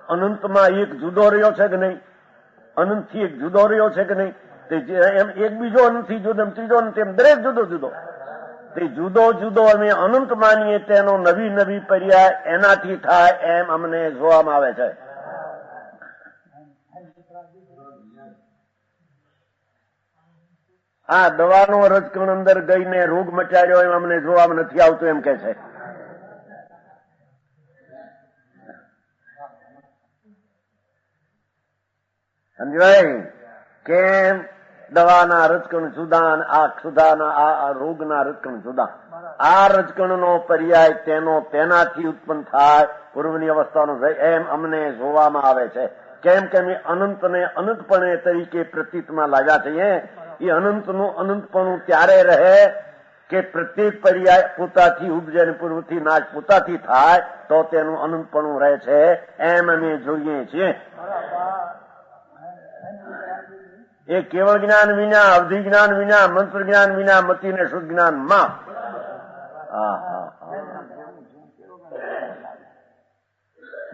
અનંતમાં એક જુદો રહ્યો છે કે નહીં? અનંતથી એક જુદો રહ્યો છે કે નહીં? એમ એક બીજો અનંતથી જુદો, એમ ત્રીજો અનંત, એમ દરેક જુદો જુદો. તે જુદો જુદો અમે અનંત માનીએ તેનો નવી નવી પર્યાય એનાથી થાય એમ અમને જોવામાં આવે છે. આ દવાનો રજકણ અંદર ગઈને રોગ મચાડ્યો એમ અમને જોવામાં નથી આવતું એમ કે છે. સમજાય? કેમ? દવાના રજકણ જુદા, આ ક્ષુધાના આ રોગના રજકણ જુદા. આ રજકણનો પર્યાય તેનો તેનાથી ઉત્પન્ન થાય પૂર્વની અવસ્થાનો એમ અમને જોવામાં આવે છે. કેમ કે અમે અનંતને અનંતપણે તરીકે પ્રતીતમાં લાગ્યા છીએ. એ અનંતનું અનંતપણું ત્યારે રહે કે પ્રત્યેક પર્યાય પોતાથી ઉપજે અને પૂર્વથી નાશ પોતાથી થાય તો તેનું અનંતપણું રહે છે એમ અમે જોઈએ છીએ. એ કેવળ જ્ઞાન વિના, અવધિ જ્ઞાન વિના, મંત્ર જ્ઞાન વિના, મતિ ને શુદ્ધ જ્ઞાનમાં.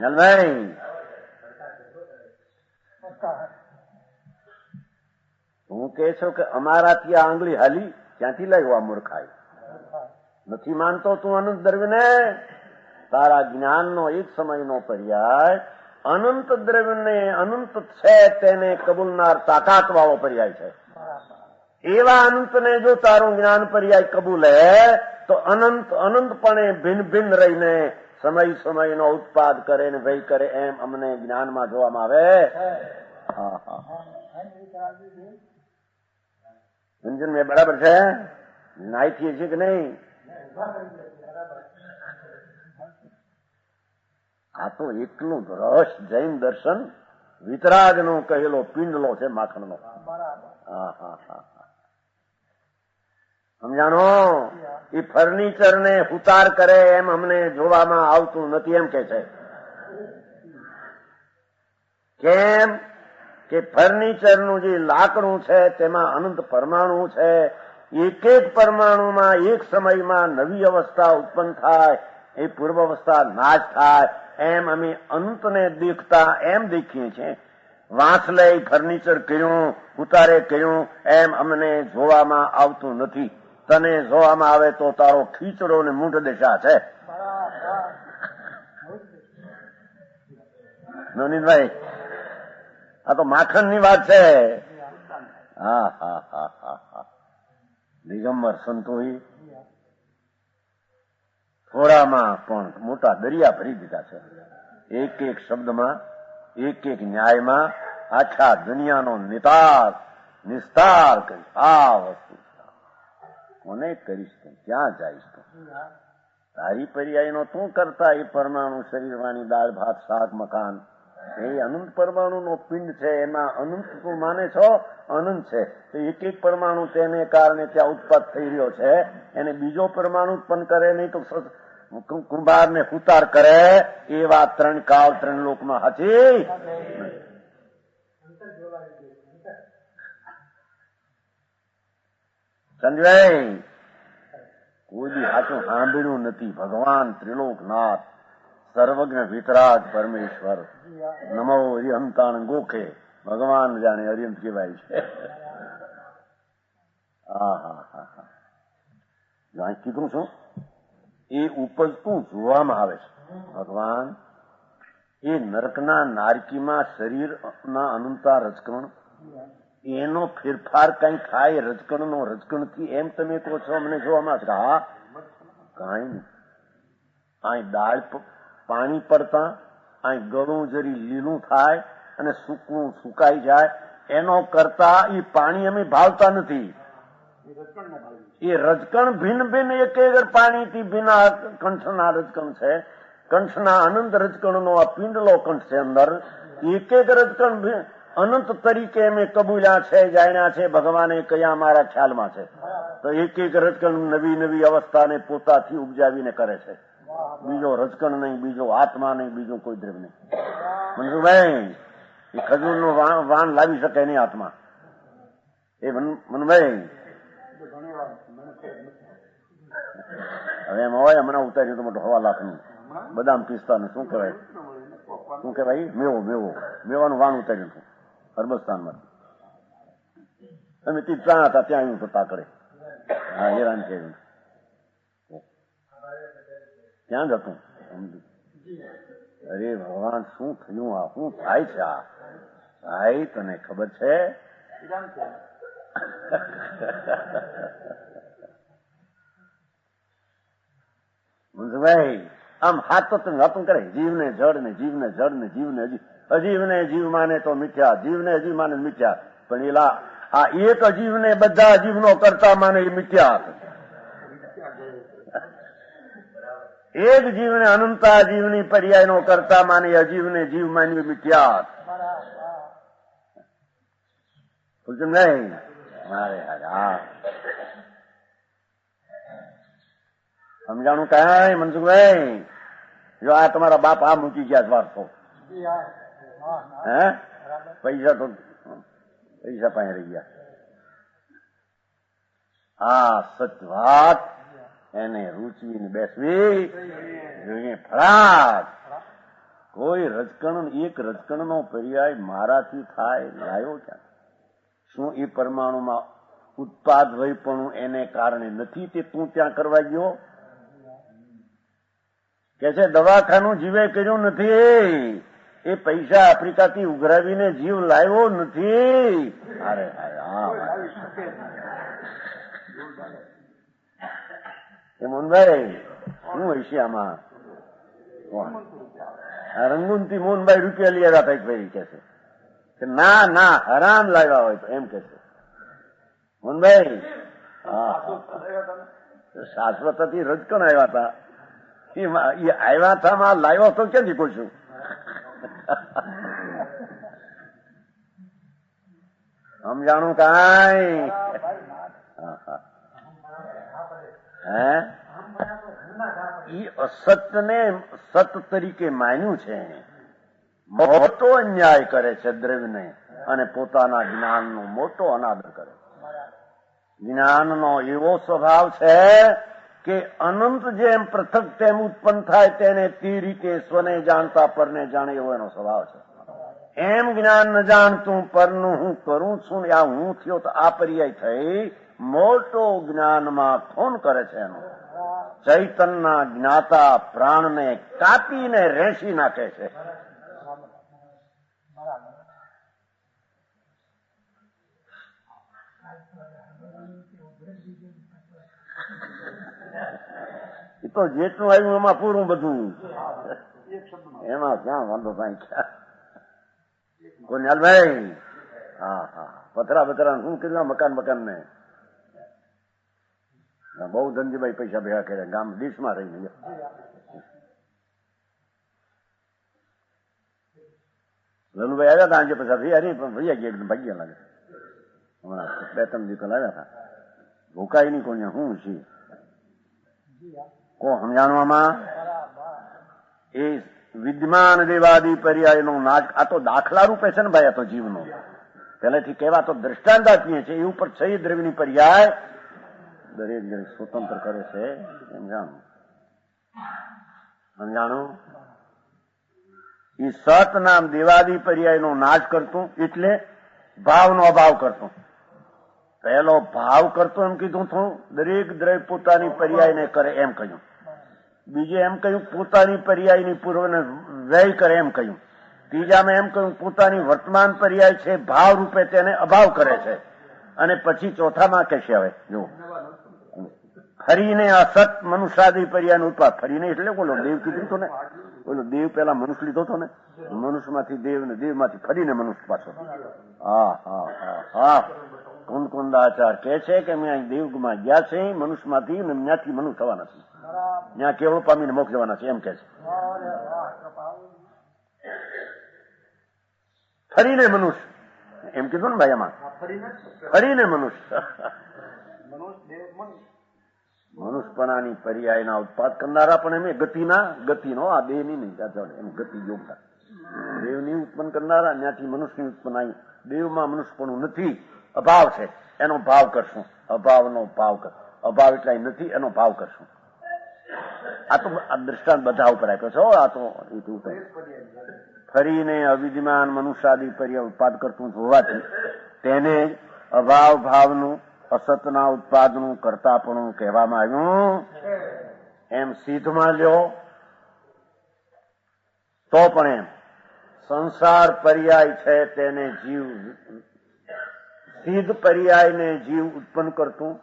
જલભાઈ હું કે છો કે અમારાથી આ આંગળી હાલી ક્યાંથી લાવ્યો આ મૂર્ખાઈ? નથી માનતો તું અનંત દ્રવ્યને? તારા જ્ઞાનનો એક સમયનો પર્યાય અનંત દ્રવ્યને અનંત છે તેને કબૂલનાર તાકાત વાળો પર્યાય છે. એવા અનંતને જો તારું જ્ઞાન પર્યાય કબૂલે તો અનંત અનંતપણે ભિન્ન ભિન્ન રહીને સમય સમયનો ઉત્પાદ કરે ને ભય કરે એમ અમને જ્ઞાનમાં જોવામાં આવે. રંજન મેં બરાબર છે? નાઈથી છે કે નહીં? આ તો એકલું રસ જૈન દર્શન વિતરાગનો કહેલો પિંડલો છે માખણનો. સમજાણો? એ ફર્નિચર ને ઉતાર કરે એમ અમને જોવામાં આવતું નથી એમ કે છે. કેમ કે ફર્નિચરનું જે લાકડું છે તેમાં અનંત પરમાણુ છે. એક એક પરમાણુમાં એક સમયમાં નવી અવસ્થા ઉત્પન્ન થાય, એ પૂર્વ અવસ્થા નાશ થાય એમ અમે અનંતને દેખતા એમ દેખીએ છીએ. વાંસલે ફર્નિચર કર્યું, ઉતારે કર્યું એમ અમને જોવામાં આવતું નથી. તને જોવામાં આવે તો તારો ખીચડો ને મૂંઢ દેશા છે. નવનીતભાઈ, આ તો માખણની વાત છે. હા હા હા હા હા. દિગંબર સંતોષી થોડામાં પણ મોટા દરિયા ભરી દીધા છે. એક એક શબ્દમાં, એક એક ન્યાયમાં આખા દુનિયાનો નિસ્તાર કરી. આ વસ્તુ કોને કરીશ તું? ક્યાં જઈશ તું? તારી પર્યાયનો તું કરતા એ પરમાણુ શરીર વાણી દાળ ભાત શાક મકાન એ અનંત પરમાણુનો પિંડ છે. એમાં અનંત તું માને છો? અનંત છે તો એક એક પરમાણુ તેને કારણે ત્યાં ઉત્પન્ન થઈ રહ્યો છે. એને બીજો પરમાણુ ઉત્પન્ન કરે નહીં તો કુંભાર ને ઉતાર કરે. એવા ત્રણ કાળ ત્રણ લોકમાં હાચી. સંજય કોઈ બી સાચું સાંભળ્યું નથી. ભગવાન ત્રિલોકનાથ સર્વજ્ઞ વિતરાગ પરમેશ્વર નમો હરિહંતાણ ગોખે. ભગવાન જાણે હરિહંત કહેવાય છે. હા હા હા હા. જાણ કીધું છું એ ઉપજતું જોવામાં આવે છે. ભગવાન એ નરકના નારકીમાં શરીરના અનંતા રજકણ એનો ફેરફાર કઈ થાય રજકણનો રજકણથી એમ તમે કહો છો અમને જોવામાં આવે? હા, કઈ નહીં. અહીં દાળ પાણી પડતા અહીં ગળું જરી લીલું થાય અને સૂકવું સુકાઈ જાય એનો કરતા એ પાણી અમે ભાવતા નથી. એ રજકણ ભિન્ન ભિન્ન એક એક પાણીથી ભિન્ના કંઠના રજકણ છે. કંઠના અનંત રજકણનો આ પિંડલો કંઠ છે. અંદર એક એક રજકણ અનંત તરીકે અમે કબૂલ્યા છે, જાણ્યા છે. ભગવાને કયા મારા ખ્યાલમાં છે તો એક એક રજકણ નવી નવી અવસ્થાને પોતાથી ઉપજાવીને કરે છે. બીજો રજકણ નહીં, બીજો આત્મા નહીં, બીજો કોઈ દ્રવ્ય નહીં. મનસુખભાઈ, એ ખજૂરનું વાણ લાવી શકે નહીં આત્મા. એ મનભાઈ હવે એમ હોય હમણાં ઉતાર્યું તો મોટો 1.5 લાખનું બદામ પિસ્તાનું શું કહેવાય મેવાનું વાણ ઉતાર્યું હતું અરબસ્તાનમાં. અમે ત્યાં હતા, ત્યાં આવ્યું તો તાકડે. હા, હેરાન છે. ત્યાં જ હતું. અરે ભગવાન, શું થયું? આ શું થાય છે? આ ભાઈ તને ખબર છે? મનસુખભાઈ, આમ હાથ તો વાતું કરે જીવને જડ ને જીવને જડ ને જીવને અજીવને જીવ માને તો મિથ્યા, જીવને અજીવ માને મિથ્યા. પણ એલા આ એક અજીવને બધા અજીવનો કરતા માને એ મિથ્યા. એક જીવને અનંતા જીવની પર્યાયનો કરતા માને અજીવને જીવ માનવી મિથ્યા. પૂછ્યું નહીં મારે? હા, સમજાણું કઈ મનસુખભાઈ? જો આ તમારા બાપ આ મૂકી ગયા વારસો, હે પૈસા પાસે રહી ગયા. આ સચ વાત એને રૂચવીને બેસવી જોઈએ. ફળાટ કોઈ રજકણ એક રજકણનો પર્યાય મારાથી થાય લાયો ક્યાં? શું એ પરમાણુમાં ઉત્પાદ વયપણું એને કારણે નથી તે તું ત્યાં કરવા ગયો? કે છે દવાખાનું જીવે કર્યું નથી, એ પૈસા આફ્રિકાથી ઉઘરાવીને જીવ લાવ્યો નથી. અરે એ મોહનભાઈ શું હોય છે આમાં? રંગુનથી મોહનભાઈ રૂપિયા લઈ આવ્યા હતા ભાઈ કે ના ના હરામ લાવ્યા હોય તો એમ કે છે મોહનભાઈ. શાશ્વતથી રજકણ આવ્યા હતા, એ આવ્યા હતા માં લાવ્યો તો ક્યાંથી પૂછ્યું? સમજાણું કાંઈ? હે એ અસત્યને સત તરીકે માન્યું છે, મોટો અન્યાય કરે છે દ્રવ્યને અને પોતાના જ્ઞાનનો મોટો અનાદર કરે છે. જ્ઞાનનો એવો સ્વભાવ છે કે અનંત જેમ પૃથક તેમ ઉત્પન્ન થાય તેને તે રીતે સ્વને જાણતા પરને જાણે એવો એનો સ્વભાવ છે. એમ જ્ઞાન ન જાણતું પરનું હું કરું છું, આ હું થયો તો આ પર્યાય થઈ મોટો જ્ઞાનમાં ખૂન કરે છે. એનો ચૈતનના જ્ઞાતા પ્રાણને કાપીને રેસી નાખે છે. એ તો જેટલું આવ્યું એમાં પૂરું બધું, એમાં ક્યાં વાંધો કાંઈ ખ્યાલ. ગોનિયાલભાઈ, હા હા, પથરા બથરા શું કર્યું મકાન ને? બહુ ધનજીભાઈ પૈસા ભેગા કર્યા, ગામ દેશમાં રહીને. લલુભાઈ આવ્યા હતા આજે, પછી ભૈયા ગયા એકદમ ભાગ્યા લાગે. હમણાં 2-3 દિવસ આવ્યા હતા. ભૂકાય નહીં કોને શું છે કો સમજાણવામાં? એ વિદ્યમાન દેવાદી પર્યાયનો નાશ, આ તો દાખલા રૂપે છે ને ભાઈ, આ તો જીવનો પહેલેથી કહેવા તો દ્રષ્ટાંત આપીએ છે. એ ઉપર છે દ્રવ્યની પર્યાય દરેક સ્વતંત્ર કરે છે. સમજાણું? એ સત નામ દેવાદી પર્યાયનો નાશ કરતું, એટલે ભાવનો અભાવ કરતું. પહેલો ભાવ કરતો એમ કીધું હતું, દરેક દ્રવ્ય પોતાની પર્યાયને કરે એમ કહ્યું. બીજે એમ કહ્યું પોતાની પર્યાયની પૂર્વને વ્યય કરે એમ કહ્યું. ત્રીજામાં એમ કહ્યું પોતાની વર્તમાન પર્યાય છે ભાવ રૂપે તેને અભાવ કરે છે. અને પછી ચોથામાં કહેશે હવે જો ફરીને અસત મનુષ્યાદી પર્યાયનો ઉત્પાદ. ફરીને એટલે બોલો દેવ કીધું હતું ને, બોલો દેવ પેલા મનુષ્ય લીધો હતો ને, મનુષ્યમાંથી દેવ ને દેવમાંથી ફરીને મનુષ્ય પાછો. હા હા હા હા. કુંદકુંદાચાર કે છે કે મેં અહીં દેવમાં ગયા છે મનુષ્યમાંથી, ને ત્યાંથી મનુષ્ય થવાના છે, ત્યાં કેવળ પામીને મોક્ષ જવાના છે એમ કે છે. ફરીને મનુષ્ય એમ કીધું ને ભાઈ, એમાં ફરીને મનુષ્ય મનુષ્યપણાની પર્યાયના ઉત્પાદ કરનારા પણ એમ ગતિનો આ દેહની નહીં એમ ગતિ યોગતા દેવની ઉત્પન્ન કરનારા, ત્યાંથી મનુષ્યની ઉત્પન્ન આવી. દેવમાં મનુષ્યપણું નથી, અભાવ છે, એનો ભાવ કરશું. અભાવનો ભાવ કર, અભાવ એટલે નથી એનો ભાવ કરશું. આ તો આ દ્રષ્ટાંત બધા ઉપર આપ્યો છે. આ તો ફરીને અવિદ્યમાન મનુષ્યાદી પર્યાય ઉત્પાદ કરતું હોવાથી તેને અભાવ ભાવનું અસતના ઉત્પાદનું કરતાપણું કહેવામાં આવ્યું. એમ સિદ્ધમાં લ્યો તો પણ એમ સંસાર પર્યાય છે તેને જીવ, સિદ્ધ પર્યાયને જીવ ઉત્પન્ન કરતું,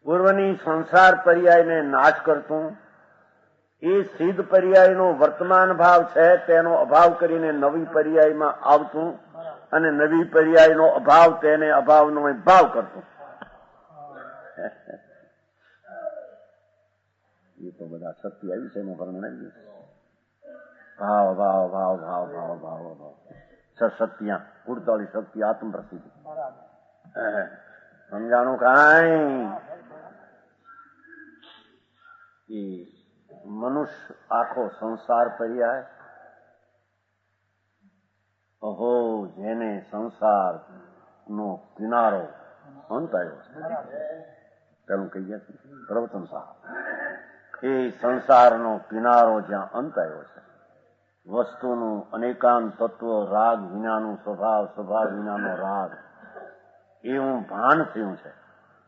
પૂર્વની સંસાર પર્યાયને નાશ કરતું, એ સિદ્ધ પર્યાયનો વર્તમાન ભાવ છે તેનો અભાવ કરીને નવી પર્યાયમાં આવતું, અને નવી પર્યાયનો અભાવ તેને અભાવનો ભાવ કરતું. એ તો બધા શક્તિ આવી છે એમાં વર્ણન. ભાવ ભાવ ભાવ ભાવ ભાવ ભાવ ભાવ સત્યા 48 શક્તિ આત્મ પ્રસિદ્ધિ. સમજાણું કાંઈ? એ મનુષ્ય આખો સંસાર પર્યાય, અહો જેને સંસાર નો કિનારો અંત આવ્યો છે, પેલું કહીએ પ્રવચન સાહેબ, એ સંસારનો કિનારો જ્યાં અંત આવ્યો છે, વસ્તુનું અનેકાંત તત્વ, રાગ વિનાનું સ્વભાવ, સ્વભાવ વિનાનો રાગ, એવું ભાન થયું છે.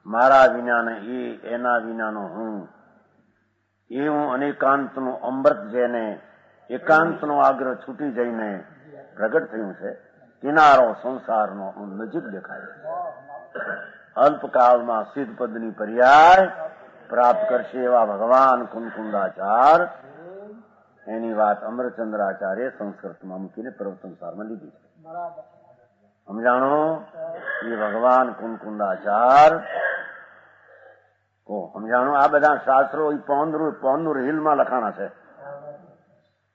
મારા વિનાને એ, એના વિનાનો હું, એવું અનેકાંતનું અમૃત જેને એકાંતનો આગ્રહ છૂટી જઈને પ્રગટ થયું છે, કિનારો સંસારનો નજીક દેખાય. અલ્પકાળમાં સિદ્ધ પદની પર્યાય પ્રાપ્ત કરશે એવા ભગવાન કુનકુંડાચાર, એની વાત અમરચંદ્રાચાર્ય સંસ્કૃતમાં મૂકીને પ્રવચનસારમાં લીધી છે. સમજાણો? એ ભગવાન કુનકુંડાચાર સમજાણું. આ બધા શાસ્ત્રો પોંદુર હિલમાં લખાણા છે.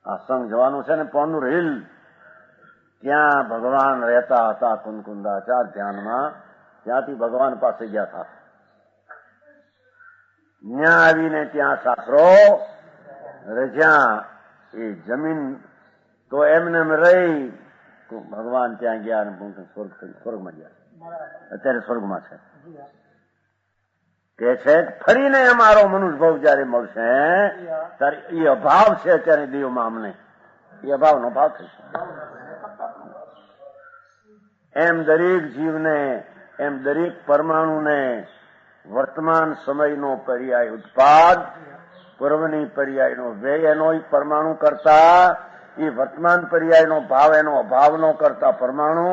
આ સંઘ જવાનું છે ને પોંદુર હિલ, ત્યાં ભગવાન રહેતા હતા કુનકુંડાચાર ધ્યાનમાં. ત્યાંથી ભગવાન પાસે ગયા હતા. ત્યાં આવીને ત્યાં શાસ્ત્રો રજ્યા. એ જમીન તો એમને રહી, ભગવાન ત્યાં ગયા અને સ્વર્ગમાં ગયા. અત્યારે સ્વર્ગમાં છે. કે છે ફરીને અમારો મનુષ્ય ભાવ જયારે મળશે ત્યારે એ અભાવ છે અત્યારે દેવમાં અમને, એ અભાવનો ભાવ થશે. એમ દરેક જીવને, એમ દરેક પરમાણુને વર્તમાન સમયનો પર્યાય ઉત્પાદ, પૂર્વની પર્યાયનો વ્યય એનો પરમાણુ કરતા, એ વર્તમાન પર્યાયનો ભાવ એનો અભાવનો કરતા પરમાણુ,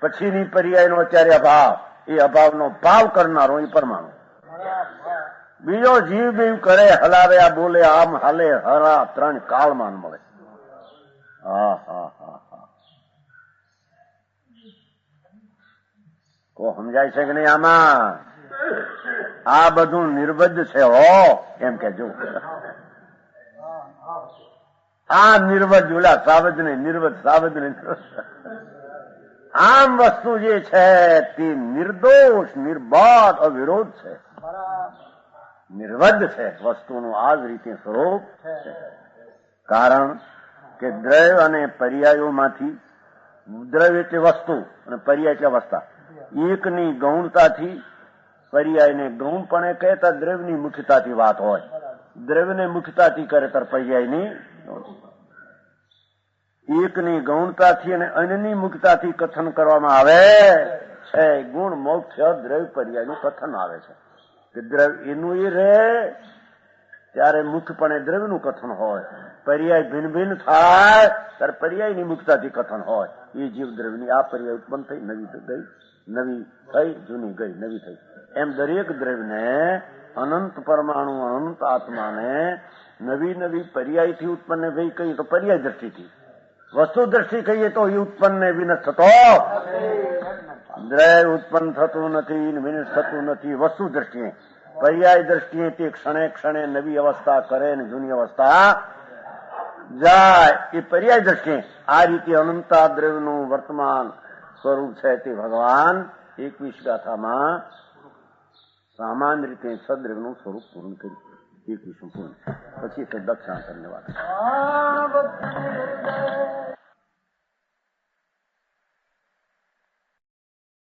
પછીની પર્યાયનો અત્યારે અભાવ, એ અભાવનો ભાવ કરનારો એ પરમાણુ. બીજો જીવ બેવ કરે, હલાવે, આ બોલે, આમ હાલે, હરા, ત્રણ કાળમાન મળે. કો સમજાય છે કે નહીં? આમાં આ બધું નિર્બદ્ધ છે હો, એમ કેજો. આ નિર્બદ્ધ, ઓલા સાવધ નહીં, નિર્બદ્ધ સાવધ નહીં. આમ વસ્તુ જે છે તે નિર્દોષ, નિર્બાધ, અવિરોધ છે, નિર્બદ્ધ છે. વસ્તુનું આ જ રીતે સ્વરૂપ છે. કારણ કે દ્રવ્ય અને પર્યાયોમાંથી, દ્રવ્ય એટલે વસ્તુ અને પર્યાય એટલે અવસ્થા, એકની ગૌણતાથી પર્યાયને ગૌણપણે કહેતા દ્રવ્યની મુખ્યતાથી વાત હોય, દ્રવ્યને મુખ્યતાથી કરે ત્યારે પર્યાયની, એકની ગૌણતાથી અને અન્યની મુક્તાથી કથન કરવામાં આવે છે. ગુણ મોક્ષ દ્રવ્ય પર્યાયનું કથન આવે છે કે દ્રવ્ય એનું એ રહે ત્યારે મુખ્યપણે દ્રવ્યનું કથન હોય, પર્યાય ભિન્ન ભિન્ન થાય ત્યારે પર્યાયની મુક્તાથી કથન હોય. એ જીવ દ્રવ્યની આ પર્યાય ઉત્પન્ન થઈ, નવી ગઈ, નવી થઈ, જૂની ગઈ, નવી થઈ. એમ દરેક દ્રવ્યને, અનંત પરમાણુ, અનંત આત્માને નવી નવી પર્યાયથી ઉત્પન્ન થઈ કહીએ તો પર્યાય દ્રષ્ટિથી, વસ્તુ દ્રષ્ટિ કહીએ તો એ ઉત્પન્ન વિનશ થતો, દ્રવ્ય ઉત્પન્ન થતું નથી, વિનશ થતું નથી. વસ્તુ દ્રષ્ટિએ, પર્યાય દ્રષ્ટિએ તે ક્ષણે ક્ષણે નવી અવસ્થા કરે ને જૂની અવસ્થા જાય. એ પર્યાય દ્રષ્ટિએ આ રીતે અનંતા દ્રવ્યનું વર્તમાન સ્વરૂપ છે તે ભગવાન 21 ગાથામાં સામાન્ય રીતે સદ્રવ્યનું સ્વરૂપ પૂર્ણ કર્યું. 21 પૂર્ણ. પછી દક્ષિણાંતરની વાત.